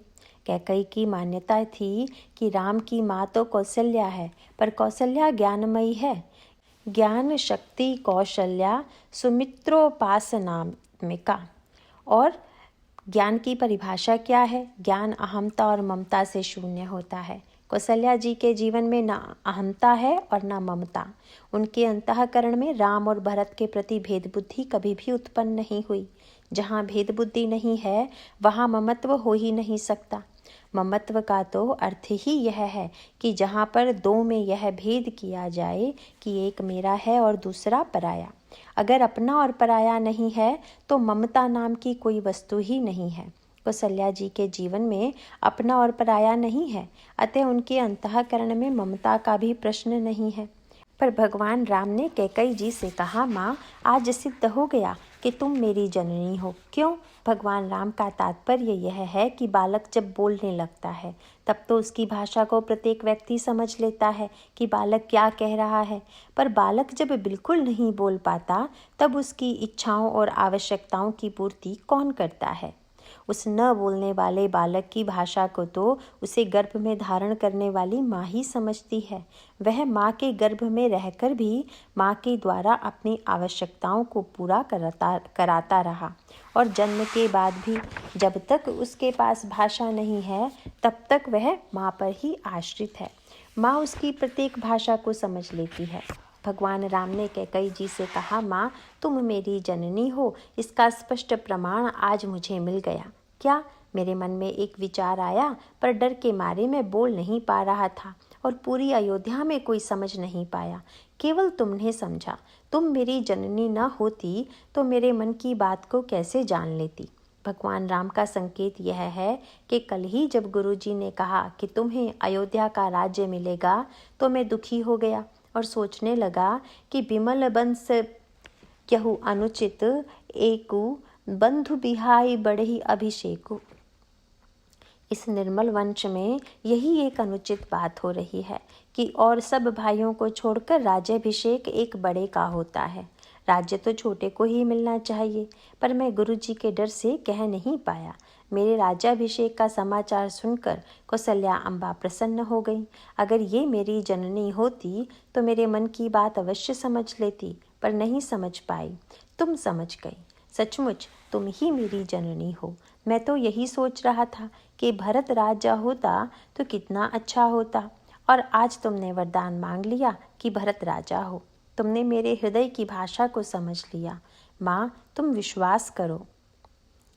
कैकई की मान्यता थी कि राम की माँ तो कौशल्या है, पर कौशल्या ज्ञानमयी है। ज्ञान शक्ति कौशल्या सुमित्रोपासनामिका। और ज्ञान की परिभाषा क्या है? ज्ञान अहमता और ममता से शून्य होता है। कौशल्या जी के जीवन में न अहमता है और न ममता। उनके अंतःकरण में राम और भरत के प्रति भेद बुद्धि कभी भी उत्पन्न नहीं हुई। जहाँ भेद बुद्धि नहीं है वहाँ ममत्व हो ही नहीं सकता। ममत्व का तो अर्थ ही यह है कि जहाँ पर दो में यह भेद किया जाए कि एक मेरा है और दूसरा पराया। अगर अपना और पराया नहीं है तो ममता नाम की कोई वस्तु ही नहीं है। कौशल्या जी के जीवन में अपना और पराया नहीं है, अतः उनके अंतःकरण में ममता का भी प्रश्न नहीं है। पर भगवान राम ने कैकई जी से कहा, माँ आज सिद्ध हो गया कि तुम मेरी जननी हो। क्यों? भगवान राम का तात्पर्य यह है कि बालक जब बोलने लगता है तब तो उसकी भाषा को प्रत्येक व्यक्ति समझ लेता है कि बालक क्या कह रहा है, पर बालक जब बिल्कुल नहीं बोल पाता तब उसकी इच्छाओं और आवश्यकताओं की पूर्ति कौन करता है? उस न बोलने वाले बालक की भाषा को तो उसे गर्भ में धारण करने वाली माँ ही समझती है। वह माँ के गर्भ में रहकर भी माँ के द्वारा अपनी आवश्यकताओं को पूरा कराता रहा और जन्म के बाद भी जब तक उसके पास भाषा नहीं है तब तक वह माँ पर ही आश्रित है। माँ उसकी प्रत्येक भाषा को समझ लेती है। भगवान राम ने कैकेयी जी से कहा, माँ तुम मेरी जननी हो, इसका स्पष्ट प्रमाण आज मुझे मिल गया। क्या? मेरे मन में एक विचार आया, पर डर के मारे मैं बोल नहीं पा रहा था और पूरी अयोध्या में कोई समझ नहीं पाया। केवल तुमने समझा। तुम मेरी जननी न होती तो मेरे मन की बात को कैसे जान लेती? भगवान राम का संकेत यह है कि कल ही जब गुरुजी ने कहा कि तुम्हें अयोध्या का राज्य मिलेगा तो मैं दुखी हो गया और सोचने लगा कि बिमल बंस यहु अनुचित एकु बंधु बिहाई बढ़ही अभिषेकु। इस निर्मल वंश में यही एक अनुचित बात हो रही है कि और सब भाइयों को छोड़कर राज्याभिषेक एक बड़े का होता है। राज्य तो छोटे को ही मिलना चाहिए, पर मैं गुरुजी के डर से कह नहीं पाया। मेरे राज्याभिषेक का समाचार सुनकर कौसल्या अम्बा प्रसन्न हो गई। अगर ये मेरी जननी होती तो मेरे मन की बात अवश्य समझ लेती, पर नहीं समझ पाई। तुम समझ गई। सचमुच तुम ही मेरी जननी हो। मैं तो यही सोच रहा था कि भरत राजा होता तो कितना अच्छा होता, और आज तुमने वरदान मांग लिया कि भरत राजा हो। तुमने मेरे हृदय की भाषा को समझ लिया। माँ, तुम विश्वास करो,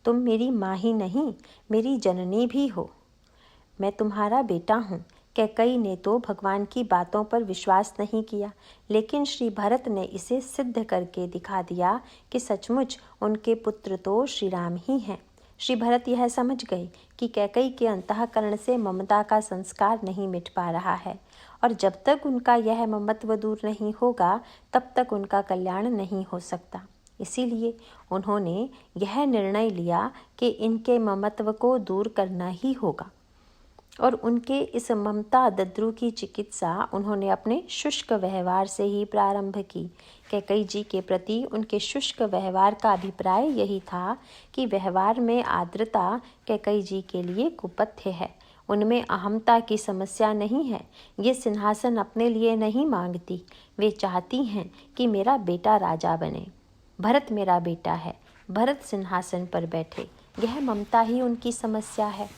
तुम मेरी माँ ही नहीं, मेरी जननी भी हो। मैं तुम्हारा बेटा हूँ। कैकेयी ने तो भगवान की बातों पर विश्वास नहीं किया, लेकिन श्री भरत ने इसे सिद्ध करके दिखा दिया कि सचमुच उनके पुत्र तो श्री राम ही हैं। श्री भरत यह समझ गए कि कैकेयी के अंतःकरण से ममता का संस्कार नहीं मिट पा रहा है, और जब तक उनका यह ममत्व दूर नहीं होगा तब तक उनका कल्याण नहीं हो सकता। इसीलिए उन्होंने यह निर्णय लिया कि इनके ममत्व को दूर करना ही होगा, और उनके इस ममता दद्रु की चिकित्सा उन्होंने अपने शुष्क व्यवहार से ही प्रारंभ की। कैकेयी जी के प्रति उनके शुष्क व्यवहार का अभिप्राय यही था कि व्यवहार में आर्द्रता कैकेयी जी के लिए कुपथ्य है। उनमें अहमता की समस्या नहीं है। ये सिंहासन अपने लिए नहीं मांगती, वे चाहती हैं कि मेरा बेटा राजा बने। भरत मेरा बेटा है, भरत सिंहासन पर बैठे, यह ममता ही उनकी समस्या है।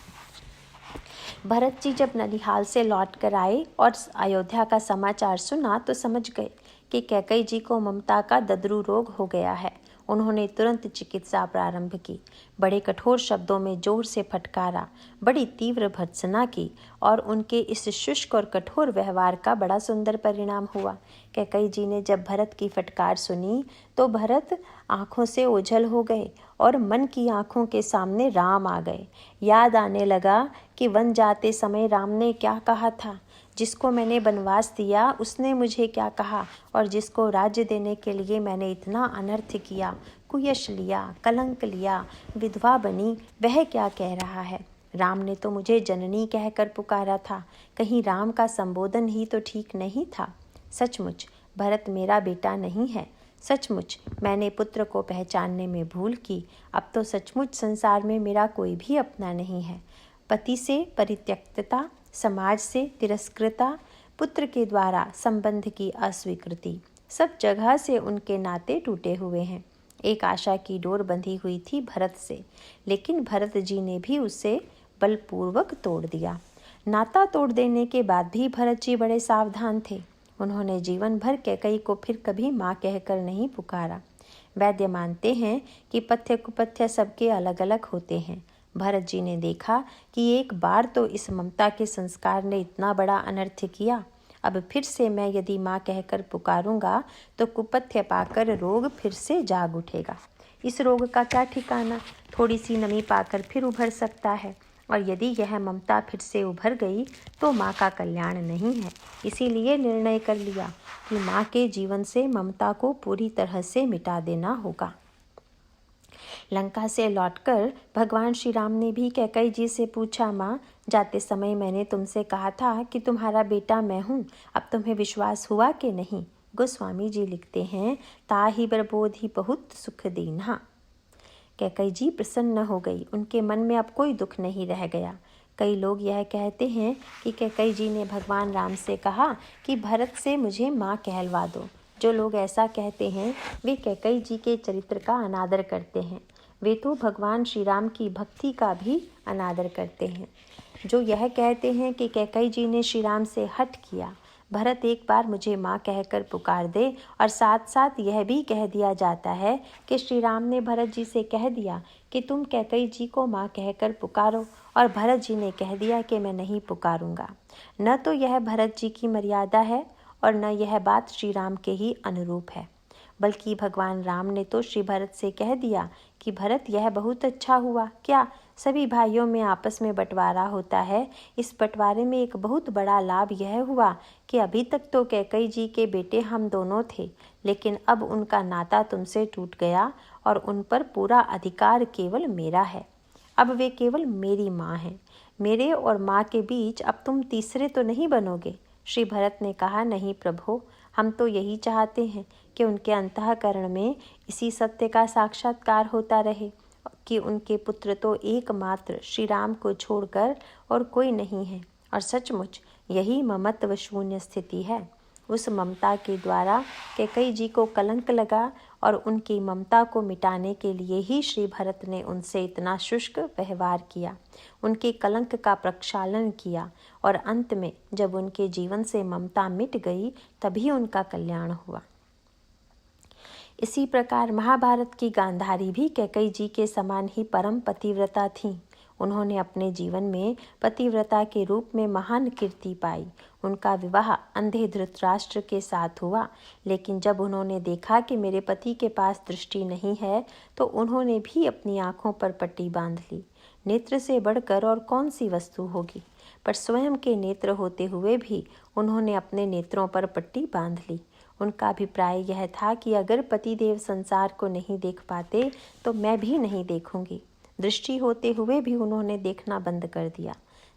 भरत जी जब ननिहाल से लौट कर आए और अयोध्या का समाचार सुना तो समझ गए कि कैकेयी जी को ममता का दद्रु रोग हो गया है। उन्होंने तुरंत चिकित्सा प्रारंभ की, बड़े कठोर शब्दों में जोर से फटकारा, बड़ी तीव्र भर्त्सना की, और उनके इस शुष्क और कठोर व्यवहार का बड़ा सुंदर परिणाम हुआ। कैकेयी जी ने जब भरत की फटकार सुनी तो भरत आंखों से ओझल हो गए और मन की आंखों के सामने राम आ गए। याद आने लगा कि वन जाते समय राम ने क्या कहा था, जिसको मैंने वनवास दिया उसने मुझे क्या कहा, और जिसको राज्य देने के लिए मैंने इतना अनर्थ किया, कुयश लिया, कलंक लिया, विधवा बनी, वह क्या कह रहा है। राम ने तो मुझे जननी कहकर पुकारा था, कहीं राम का संबोधन ही तो ठीक नहीं था। सचमुच भरत मेरा बेटा नहीं है। सचमुच मैंने पुत्र को पहचानने में भूल की। अब तो सचमुच संसार में मेरा कोई भी अपना नहीं है। पति से परित्यक्तता, समाज से तिरस्कृता, पुत्र के द्वारा संबंध की अस्वीकृति, सब जगह से उनके नाते टूटे हुए हैं। एक आशा की डोर बंधी हुई थी भरत से, लेकिन भरत जी ने भी उसे बलपूर्वक तोड़ दिया। नाता तोड़ देने के बाद भी भरत जी बड़े सावधान थे। उन्होंने जीवन भर कैकेयी को फिर कभी माँ कहकर नहीं पुकारा। वैद्य मानते हैं कि पथ्य कुपथ्य सबके अलग अलग होते हैं। भरत जी ने देखा कि एक बार तो इस ममता के संस्कार ने इतना बड़ा अनर्थ किया, अब फिर से मैं यदि माँ कहकर पुकारूंगा तो कुपथ्य पाकर रोग फिर से जाग उठेगा। इस रोग का क्या ठिकाना, थोड़ी सी नमी पाकर फिर उभर सकता है, और यदि यह ममता फिर से उभर गई तो माँ का कल्याण नहीं है। इसीलिए निर्णय कर लिया कि माँ के जीवन से ममता को पूरी तरह से मिटा देना होगा। लंका से लौटकर भगवान श्री राम ने भी कैकेयी जी से पूछा, माँ, जाते समय मैंने तुमसे कहा था कि तुम्हारा बेटा मैं हूँ, अब तुम्हें विश्वास हुआ कि नहीं? गोस्वामी जी लिखते हैं, ताहि बरबोध ही बहुत सुख दीन्हा। कैकेयी जी प्रसन्न हो गई, उनके मन में अब कोई दुख नहीं रह गया। कई लोग यह कहते हैं कि कैकेयी जी ने भगवान राम से कहा कि भरत से मुझे माँ कहलवा दो। जो लोग ऐसा कहते हैं वे कैकेयी जी के चरित्र का अनादर करते हैं। वे तो भगवान श्री राम की भक्ति का भी अनादर करते हैं। जो यह कहते हैं कि कैकेयी जी ने श्री राम से हठ किया, भरत एक बार मुझे माँ कहकर पुकार दे, और साथ साथ यह भी कह दिया जाता है कि श्री राम ने भरत जी से कह दिया कि तुम कैकेयी जी को माँ कहकर पुकारो, और भरत जी ने कह दिया कि मैं नहीं पुकारूंगा। न तो यह भरत जी की मर्यादा है और न यह बात श्री राम के ही अनुरूप है, बल्कि भगवान राम ने तो श्री भरत से कह दिया कि भरत, यह बहुत अच्छा हुआ। क्या सभी भाइयों में आपस में बंटवारा होता है? इस बंटवारे में एक बहुत बड़ा लाभ यह हुआ कि अभी तक तो कैकेयी जी के बेटे हम दोनों थे, लेकिन अब उनका नाता तुमसे टूट गया और उन पर पूरा अधिकार केवल मेरा है। अब वे केवल मेरी माँ हैं। मेरे और माँ के बीच अब तुम तीसरे तो नहीं बनोगे? श्री भरत ने कहा, नहीं प्रभु, हम तो यही चाहते हैं कि उनके अंतःकरण में इसी सत्य का साक्षात्कार होता रहे कि उनके पुत्र तो एकमात्र श्री राम को छोड़कर और कोई नहीं है, और सचमुच यही ममत्व शून्य स्थिति है। उस ममता के द्वारा कैकेयी जी को कलंक लगा और उनकी ममता को मिटाने के लिए ही श्री भरत ने उनसे इतना शुष्क व्यवहार किया, उनके कलंक का प्रक्षालन किया, और अंत में जब उनके जीवन से ममता मिट गई तभी उनका कल्याण हुआ। इसी प्रकार महाभारत की गांधारी भी कैकेयी जी के समान ही परम पतिव्रता थीं। उन्होंने अपने जीवन में पतिव्रता के रूप में महान कीर्ति पाई। उनका विवाह अंधे धृतराष्ट्र के साथ हुआ, लेकिन जब उन्होंने देखा कि मेरे पति के पास दृष्टि नहीं है तो उन्होंने भी अपनी आँखों पर पट्टी बांध ली। नेत्र से बढ़कर और कौन सी वस्तु होगी, पर स्वयं के नेत्र होते हुए भी उन्होंने अपने नेत्रों पर पट्टी बांध ली। उनका अभिप्राय यह था कि अगर पतिदेव संसार को नहीं देख पाते तो मैं भी नहीं देखूंगी। दृष्टि होते हुए भी उन्होंने देखना बंद कर दिया।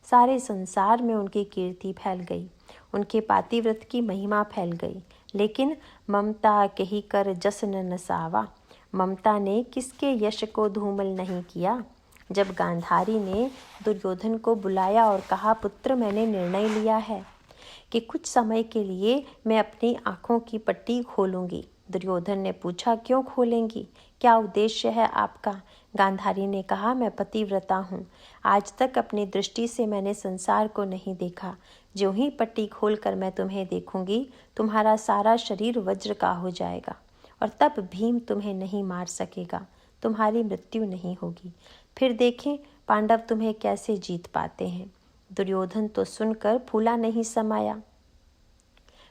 सारे संसार में उनकी कीर्ति फैल गई, उनके पातिव्रत की महिमा फैल गई। लेकिन ममता कही कर जस न नसावा, ममता ने किसके यश को धूमल नहीं किया। जब गांधारी ने दुर्योधन को बुलाया और कहा, पुत्र, मैंने निर्णय लिया है कि कुछ समय के लिए मैं अपनी आँखों की पट्टी खोलूंगी। दुर्योधन ने पूछा, क्यों खोलेंगी? क्या उद्देश्य है आपका? गांधारी ने कहा, मैं पतिव्रता हूँ। आज तक अपनी दृष्टि से मैंने संसार को नहीं देखा। जो ही पट्टी खोलकर मैं तुम्हें देखूंगी, तुम्हारा सारा शरीर वज्र का हो जाएगा, और तब भीम तुम्हें नहीं मार सकेगा, तुम्हारी मृत्यु नहीं होगी। फिर देखें पांडव तुम्हें कैसे जीत पाते हैं। दुर्योधन तो सुनकर फूला नहीं समाया,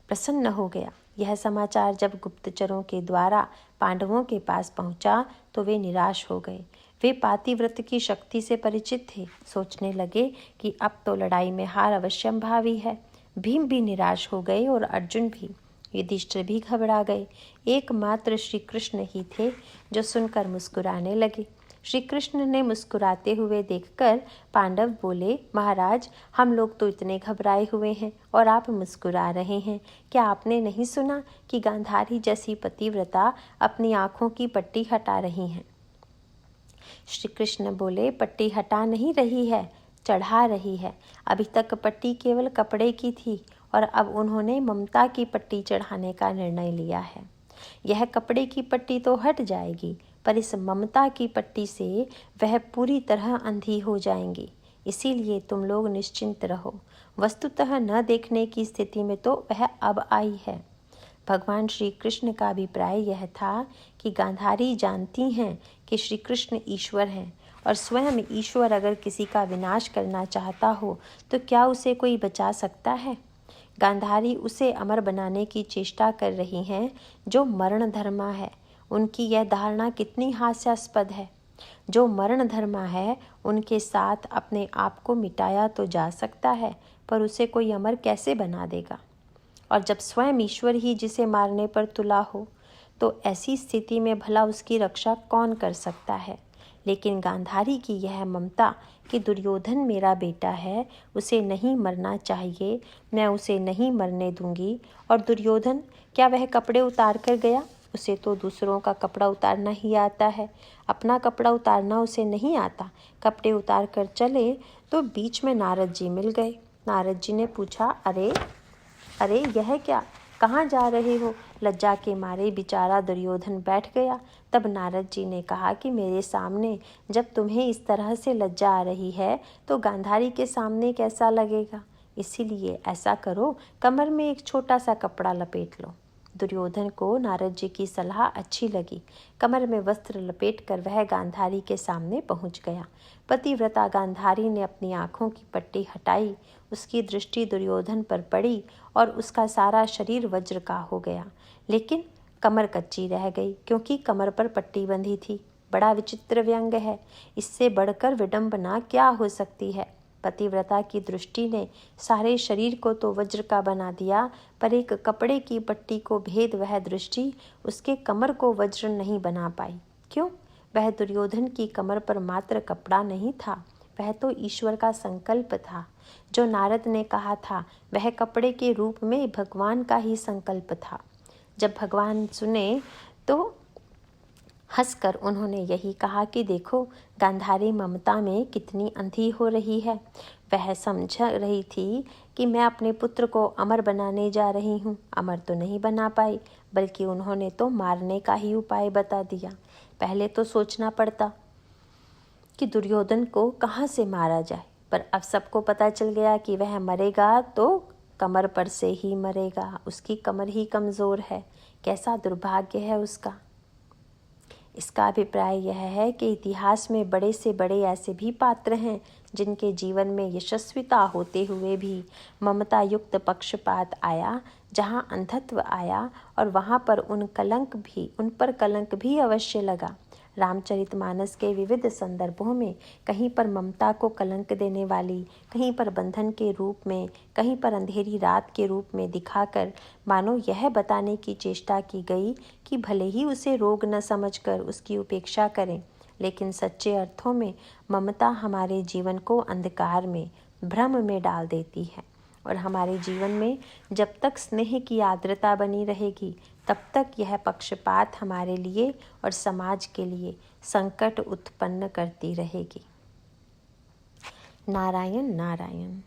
प्रसन्न हो गया। यह समाचार जब गुप्तचरों के द्वारा पांडवों के पास पहुंचा तो वे निराश हो गए। वे पातिव्रत की शक्ति से परिचित थे, सोचने लगे कि अब तो लड़ाई में हार अवश्यंभावी है। भीम भी निराश हो गए और अर्जुन भी। युधिष्ठिर भी घबरा गए। एकमात्र श्री कृष्ण ही थे जो सुनकर मुस्कुराने लगे। श्री कृष्ण ने मुस्कुराते हुए देखकर पांडव बोले, महाराज, हम लोग तो इतने घबराए हुए हैं और आप मुस्कुरा रहे हैं। क्या आपने नहीं सुना कि गांधारी जैसी पतिव्रता अपनी आँखों की पट्टी हटा रही हैं? श्री कृष्ण बोले, पट्टी हटा नहीं रही है, चढ़ा रही है। अभी तक पट्टी केवल कपड़े की थी और अब उन्होंने ममता की पट्टी चढ़ाने का निर्णय लिया है। यह कपड़े की पट्टी तो हट जाएगी, पर इस ममता की पट्टी से वह पूरी तरह अंधी हो जाएंगी। इसीलिए तुम लोग निश्चिंत रहो। वस्तुतः न देखने की स्थिति में तो वह अब आई है। भगवान श्री कृष्ण का अभिप्राय यह था कि गांधारी जानती हैं कि श्री कृष्ण ईश्वर हैं, और स्वयं ईश्वर अगर किसी का विनाश करना चाहता हो तो क्या उसे कोई बचा सकता है? गांधारी उसे अमर बनाने की चेष्टा कर रही हैं जो मरण धर्मा है। उनकी यह धारणा कितनी हास्यास्पद है। जो मरण धर्मा है उनके साथ अपने आप को मिटाया तो जा सकता है, पर उसे कोई अमर कैसे बना देगा? और जब स्वयं ईश्वर ही जिसे मारने पर तुला हो तो ऐसी स्थिति में भला उसकी रक्षा कौन कर सकता है? लेकिन गांधारी की यह ममता कि दुर्योधन मेरा बेटा है, उसे नहीं मरना चाहिए, मैं उसे नहीं मरने दूंगी। और दुर्योधन, क्या वह कपड़े उतार कर गया? उसे तो दूसरों का कपड़ा उतारना ही आता है, अपना कपड़ा उतारना उसे नहीं आता। कपड़े उतार कर चले तो बीच में नारद जी मिल गए। नारद जी ने पूछा, अरे अरे यह क्या, कहाँ जा रहे हो? लज्जा के मारे बेचारा दुर्योधन बैठ गया। तब नारद जी ने कहा कि मेरे सामने जब तुम्हें इस तरह से लज्जा आ रही है तो गांधारी के सामने कैसा लगेगा? इसीलिए ऐसा करो, कमर में एक छोटा सा कपड़ा लपेट लो। दुर्योधन को नारद जी की सलाह अच्छी लगी। कमर में वस्त्र लपेटकर वह गांधारी के सामने पहुंच गया। पतिव्रता गांधारी ने अपनी आंखों की पट्टी हटाई। उसकी दृष्टि दुर्योधन पर पड़ी और उसका सारा शरीर वज्र का हो गया, लेकिन कमर कच्ची रह गई क्योंकि कमर पर पट्टी बंधी थी। बड़ा विचित्र व्यंग है, इससे बढ़कर विडंबना क्या हो सकती है? पतिव्रता की दृष्टि ने सारे शरीर को तो वज्र का बना दिया, पर एक कपड़े की पट्टी को भेद वह दृष्टि उसके कमर को वज्र नहीं बना पाई। क्यों? वह दुर्योधन की कमर पर मात्र कपड़ा नहीं था, वह तो ईश्वर का संकल्प था। जो नारद ने कहा था वह कपड़े के रूप में भगवान का ही संकल्प था। जब भगवान सुने तो हंसकर उन्होंने यही कहा कि देखो गांधारी ममता में कितनी अंधी हो रही है। वह समझ रही थी कि मैं अपने पुत्र को अमर बनाने जा रही हूँ। अमर तो नहीं बना पाई, बल्कि उन्होंने तो मारने का ही उपाय बता दिया। पहले तो सोचना पड़ता कि दुर्योधन को कहाँ से मारा जाए, पर अब सबको पता चल गया कि वह मरेगा तो कमर पर से ही मरेगा। उसकी कमर ही कमज़ोर है। कैसा दुर्भाग्य है उसका। इसका अभिप्राय यह है कि इतिहास में बड़े से बड़े ऐसे भी पात्र हैं जिनके जीवन में यशस्विता होते हुए भी ममता युक्त पक्षपात आया, जहाँ अंधत्व आया और वहाँ पर उन पर कलंक भी अवश्य लगा। रामचरितमानस के विविध संदर्भों में कहीं पर ममता को कलंक देने वाली, कहीं पर बंधन के रूप में, कहीं पर अंधेरी रात के रूप में दिखाकर मानो यह बताने की चेष्टा की गई कि भले ही उसे रोग न समझकर उसकी उपेक्षा करें, लेकिन सच्चे अर्थों में ममता हमारे जीवन को अंधकार में, भ्रम में डाल देती है। और हमारे जीवन में जब तक स्नेह की आर्द्रता बनी रहेगी, तब तक यह पक्षपात हमारे लिए और समाज के लिए संकट उत्पन्न करती रहेगी। नारायण नारायण।